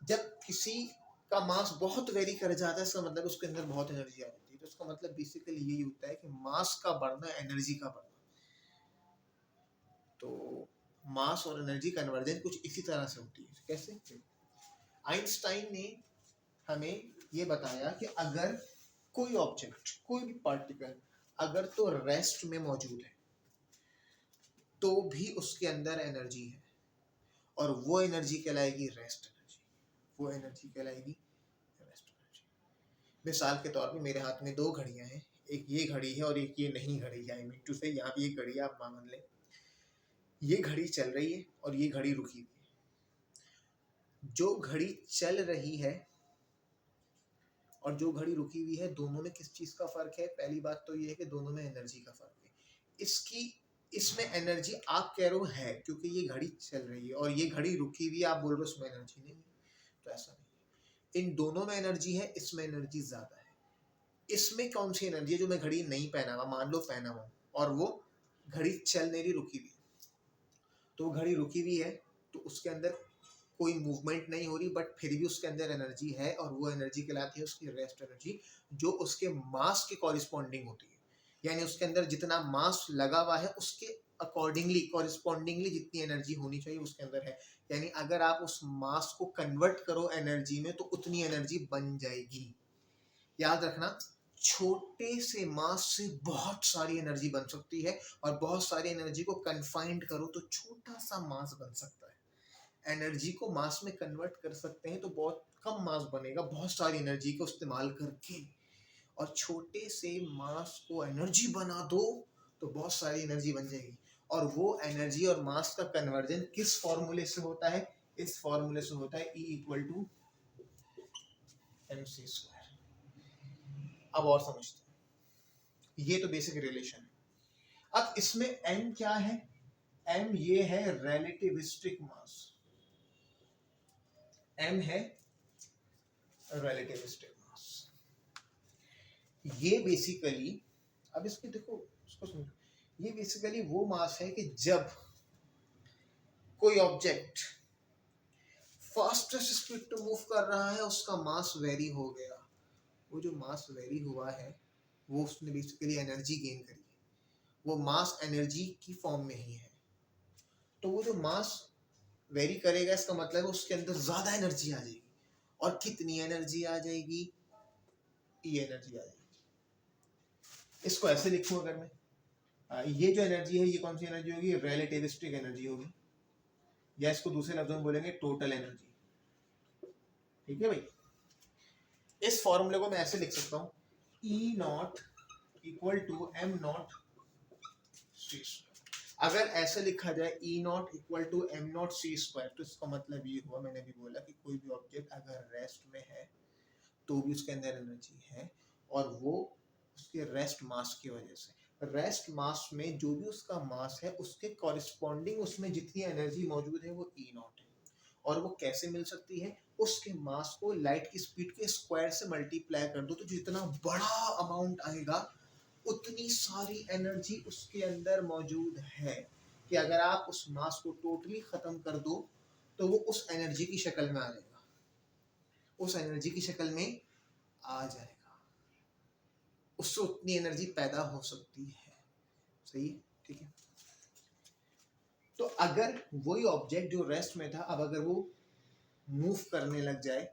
जब किसी का मास बहुत वेरी कर जाता है, इसका मतलब उसके अंदर बहुत एनर्जी आ जाती है। तो इसका मतलब बेसिकली यही होता है कि मास का बढ़ना, एनर्जी का बढ़ना। तो मास और एनर्जी कन्वर्जन कुछ इसी तरह से होती है। कैसे, आइंस्टाइन ने हमें ये बताया कि अगर कोई ऑब्जेक्ट, कोई भी पार्टिकल अगर तो रेस्ट में मौजूद है तो भी उसके अंदर एनर्जी है, और वो एनर्जी कहलाएगी रेस्ट एनर्जी, वो एनर्जी कहलाएगी रेस्ट एनर्जी। मिसाल के तौर पे मेरे हाथ में दो घड़ियां हैं, एक ये घड़ी है और एक ये नहीं घड़ी है। आई मीन टू से, यहाँ पे एक घड़ी है, आप मान लें ये घड़ी चल रही है और ये घड़ी रुकी हुई है। जो घड़ी चल रही है और जो घड़ी रुकी हुई है, दोनों में किस चीज का फर्क है? पहली बात तो ये है कि दोनों में एनर्जी का फर्क है। इसमें एनर्जी आप कह रहे हो है क्योंकि ये घड़ी चल रही है, और ये घड़ी रुकी हुई है, आप बोल रहे हो उसमें एनर्जी नहीं है। तो ऐसा नहीं, इन दोनों में एनर्जी है, इसमें एनर्जी ज्यादा है। इसमें कौन सी एनर्जी है? जो मैं घड़ी नहीं पहना हुआ, मान लो पहना हुआ और वो घड़ी चल नहीं रही, रुकी हुई, तो घड़ी रुकी हुई है तो उसके अंदर कोई मूवमेंट नहीं हो रही, बट फिर भी उसके अंदर एनर्जी है, और वो एनर्जी कहलाती है उसकी रेस्ट एनर्जी, जो उसके मास के कॉरिस्पॉन्डिंग होती है। यानी उसके अंदर जितना मास लगा हुआ है उसके अकॉर्डिंगली कॉरिस्पॉन्डिंगली जितनी एनर्जी होनी चाहिए उसके अंदर है। यानी अगर आप उस मास को कन्वर्ट करो एनर्जी में तो उतनी एनर्जी बन जाएगी। याद रखना, छोटे से मास से बहुत सारी एनर्जी बन सकती है, और बहुत सारी एनर्जी को कन्फाइंड करो तो छोटा सा मास बन सकता है। एनर्जी को मास में कन्वर्ट कर सकते हैं तो बहुत कम मास बनेगा बहुत सारी एनर्जी को इस्तेमाल करके, और छोटे से मास को एनर्जी बना दो तो बहुत सारी एनर्जी बन जाएगी। और वो एनर्जी और मास का कन्वर्जन किस फॉर्मूले से होता है? इस फॉर्मूले से होता है E = mc²। अब और समझते हैं, ये तो बेसिक रिलेशन है। अब इसमें m क्या है? m ये है रिलेटिविस्टिक मास, m है रिलेटिविस्टिक मास। ये बेसिकली, अब इसको देखो, इसको समझो, ये बेसिकली वो मास है कि जब कोई ऑब्जेक्ट फास्टेस्ट स्पीड पे मूव कर रहा है उसका मास वेरी हो गया, वो जो मास वेरी हुआ है वो उसने बेसिकली एनर्जी गेन करी है, वो मास एनर्जी की फॉर्म में ही है। तो वो जो मास वेरी करेगा इसका मतलब उसके अंदर ज्यादा एनर्जी आ जाएगी। और कितनी एनर्जी आ जाएगी? ये एनर्जी आ जाएगी। इसको ऐसे लिखूं अगर मैं, ये जो एनर्जी है ये कौन सी एनर्जी होगी? रिलेटिविस्टिक एनर्जी होगी, या इसको दूसरे लफ्जों में बोलेंगे टोटल एनर्जी। ठीक है भाई, इस फॉर्मूले को मैं ऐसे लिख सकता हूँ, E0 = m0 c²। अगर ऐसे लिखा जाए E0 = m0 c² तो इसका मतलब ये हुआ, मैंने भी बोला कि कोई भी ऑब्जेक्ट अगर रेस्ट में है तो भी उसके अंदर एनर्जी है, और वो उसके रेस्ट मास की वजह से, रेस्ट मास में जो भी उसका मास है उसके कॉरिस्पॉन्डिंग उसमें जितनी एनर्जी मौजूद है वो E0 है। और वो कैसे मिल सकती है? उसके मास को लाइट की स्पीड के स्क्वायर से मल्टीप्लाई कर दो तो जितना बड़ा अमाउंट आएगा उतनी सारी एनर्जी उसके अंदर मौजूद है, कि अगर आप उस मास को टोटली खत्म कर दो तो वो उस एनर्जी की शक्ल में आ जाएगा, उस एनर्जी की शक्ल में आ जाएगा, उससे उतनी एनर्जी पैदा हो सकती है। सही है? ठीक है। तो अगर वही ऑब्जेक्ट जो रेस्ट में था अब अगर वो मूव करने लग जाए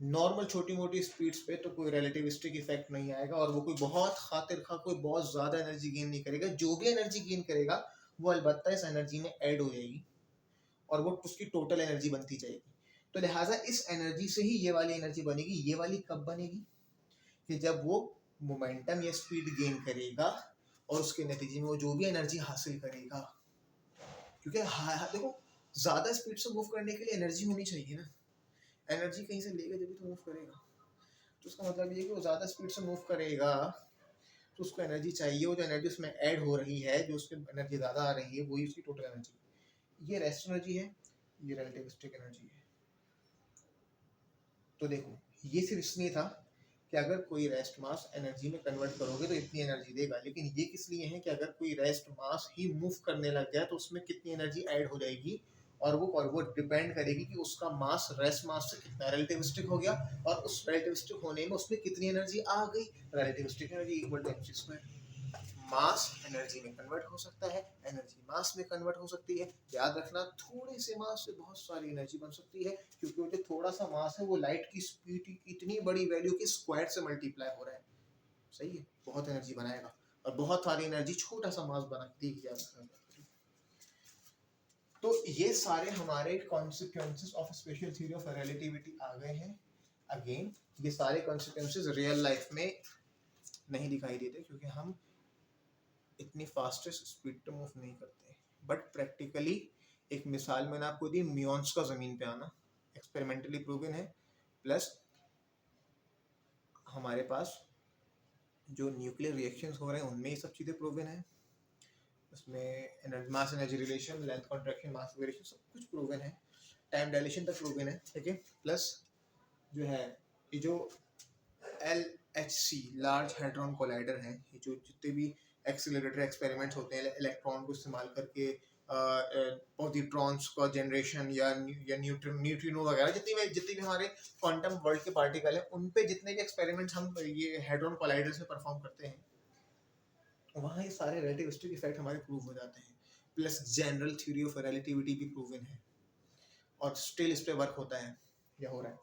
नॉर्मल छोटी मोटी स्पीड्स पे तो कोई रिलेटिविस्टिक इफेक्ट नहीं आएगा, और वो कोई बहुत खातिर खा कोई बहुत ज्यादा एनर्जी गेन नहीं करेगा। जो भी एनर्जी गेन करेगा वो अलबत्ता इस एनर्जी में ऐड हो जाएगी और वो उसकी टोटल एनर्जी बनती जाएगी। तो लिहाजा इस एनर्जी से ही ये वाली एनर्जी बनेगी। ये वाली कब बनेगी? कि जब वो मोमेंटम या स्पीड गेन करेगा और उसके नतीजे में वो जो भी एनर्जी हासिल करेगा, क्योंकि देखो ज्यादा स्पीड से मूव करने के लिए एनर्जी होनी चाहिए ना, एनर्जी कहीं से लेगा जब तो मूव करेगा। तो उसका मतलब ये कि वो ज़्यादा स्पीड से मूव करेगा तो उसको एनर्जी चाहिए, वो जो एनर्जी उसमें ऐड हो रही है, जो उसकी एनर्जी ज़्यादा आ रही है वही उसकी टोटल एनर्जी। ये रेस्ट एनर्जी है, ये रिलेटिविस्टिक एनर्जी है। तो देखो ये सिर्फ इसलिए था कि अगर कोई रेस्ट मास एनर्जी में कन्वर्ट करोगे तो इतनी एनर्जी देगा, लेकिन ये किस लिए है कि अगर कोई रेस्ट मास ही मूव करने लग जाए तो उसमें कितनी एनर्जी ऐड हो जाएगी, और वो डिपेंड करेगी कि उसका मास रेस्ट मास से कितना रिलेटिविस्टिक हो गया, और उस रिलेटिविस्टिक होने में उसमें कितनी एनर्जी आ गई। Relativistic energy = mc²। Mass energy में कन्वर्ट हो सकता है, एनर्जी मास में कन्वर्ट हो सकती है। याद रखना, थोड़े से मास से बहुत सारी एनर्जी बन सकती है, क्योंकि वो जो थोड़ा सा मास है वो लाइट की स्पीड की इतनी बड़ी वैल्यू के स्क्वायर से मल्टीप्लाई हो रहा है। सही है, बहुत एनर्जी बनाएगा, और बहुत सारी एनर्जी छोटा सा मास बना देगी। याद रखना। तो ये सारे हमारे consequences of special theory of relativity आ गए हैं। अगेन ये सारे कॉन्सिक्वेंसेस रियल लाइफ में नहीं दिखाई देते क्योंकि हम इतनी फास्टेस्ट स्पीड पे मूव नहीं करते, बट प्रैक्टिकली एक मिसाल मैंने आपको दी, म्यून्स का ज़मीन पे आना एक्सपेरिमेंटली प्रूवन है, प्लस हमारे पास जो न्यूक्लियर रिएक्शंस हो रहे हैं उनमें ये सब चीज़ें प्रूवन है, उसमें mass energy relation, length contraction, mass variation सब कुछ प्रूवन है, टाइम डायलेशन तक प्रूवन है। ठीक है, प्लस जो है ये जो LHC लार्ज हैड्रॉन कोलाइडर है, ये जो जितने भी एक्सीलरेटर एक्सपेरिमेंट्स होते हैं इलेक्ट्रॉन को इस्तेमाल करके पॉजिट्रॉन्स का जनरेशन या न्यूट्रिनो वगैरह जितनी भी हमारे क्वांटम वर्ल्ड के पार्टिकल हैं उन पे जितने भी एक्सपेरिमेंट्स हम ये हैड्रॉन कोलाइडर से परफॉर्म करते हैं, वहाँ ये सारे रिलेटिविस्टिक इफेक्ट हमारे प्रूव हो जाते हैं, plus general theory of relativity भी प्रूवन है और स्टिल इस पे वर्क होता है या हो रहा है।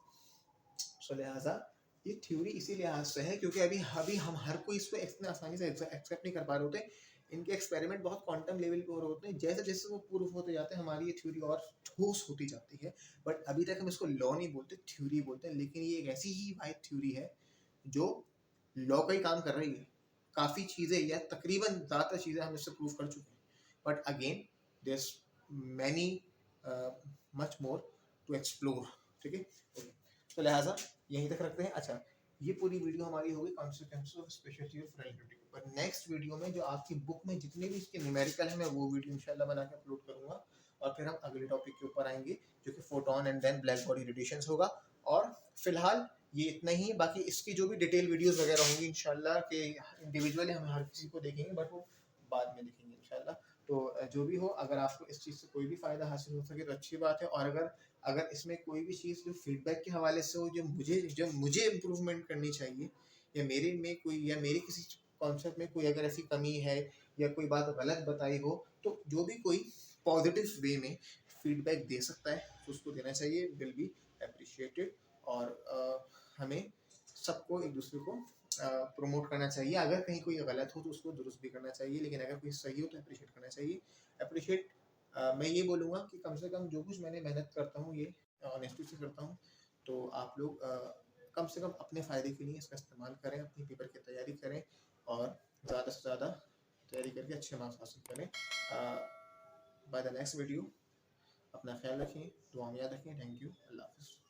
सो लिहाजा ये थ्योरी इसी लिहाज से है क्योंकि अभी अभी हम हर कोई इसको इतने आसानी से एक्सेप्ट नहीं कर पा रहे होते। इनके एक्सपेरिमेंट बहुत क्वांटम लेवल पे हो रहे होते हैं, जैसे जैसे वो प्रूफ होते जाते हैं हमारी ये थ्योरी और ठोस होती जाती है। बट अभी तक हम इसको लॉ नहीं बोलते, थ्योरी बोलते हैं। लेकिन ये एक ऐसी ही वाइड थ्योरी है जो लॉ का ही काम कर रही है। काफ़ी चीज़ें या तकरीबन ज़्यादातर चीज़ें हम इससे प्रूव कर चुके हैं, but again there many much more to explore. ठीक है, ओके, तो लिहाजा यहीं तक रखते हैं। अच्छा, ये पूरी वीडियो हमारी होगी consequences of special theory of relativity पर। नेक्स्ट वीडियो में जो आपकी बुक में जितने भी इसके न्यूमेरिकल है मैं वो वीडियो इंशाल्लाह बना के अपलोड करूंगा और फिर हम अगले टॉपिक के ऊपर आएंगे जो कि photon and then black body radiations होगा। और फिलहाल ये इतना ही है, बाकी इसकी जो भी डिटेल वीडियोस वगैरह होंगी इंशाल्लाह के इंडिविजुअली हम हर किसी को देखेंगे, बट वो बाद में देखेंगे इंशाल्लाह। तो जो भी हो, अगर आपको इस चीज़ से कोई भी फ़ायदा हासिल हो सके तो अच्छी बात है। और अगर इसमें कोई भी चीज़ जो फीडबैक के हवाले से हो, जो मुझे इम्प्रूवमेंट करनी चाहिए, या मेरे में कोई या मेरे किसी कॉन्सेप्ट में कोई अगर ऐसी कमी है या कोई बात गलत बताई हो, तो जो भी कोई पॉजिटिव वे में फीडबैक दे सकता है तो उसको देना चाहिए, विल बी अप्रिशिएटेड। और हमें सबको एक दूसरे को प्रमोट करना चाहिए। अगर कहीं कोई गलत हो तो उसको दुरुस्त भी करना चाहिए, लेकिन अगर कोई सही हो तो अप्रिशिएट करना चाहिए। अप्रिशिएट मैं ये बोलूँगा कि कम से कम जो कुछ मैंने मेहनत करता हूँ ये ऑनेस्टी से करता हूँ। तो आप लोग कम से कम अपने फ़ायदे के लिए इसका इस्तेमाल करें, अपनी पेपर की तैयारी करें और ज़्यादा से ज़्यादा तैयारी करके अच्छे मार्क्स हासिल करें। बाय द नेक्स्ट वीडियो अपना ख्याल रखें, दुआ में याद रखें। थैंक यू, अल्लाह हाफ़िज़।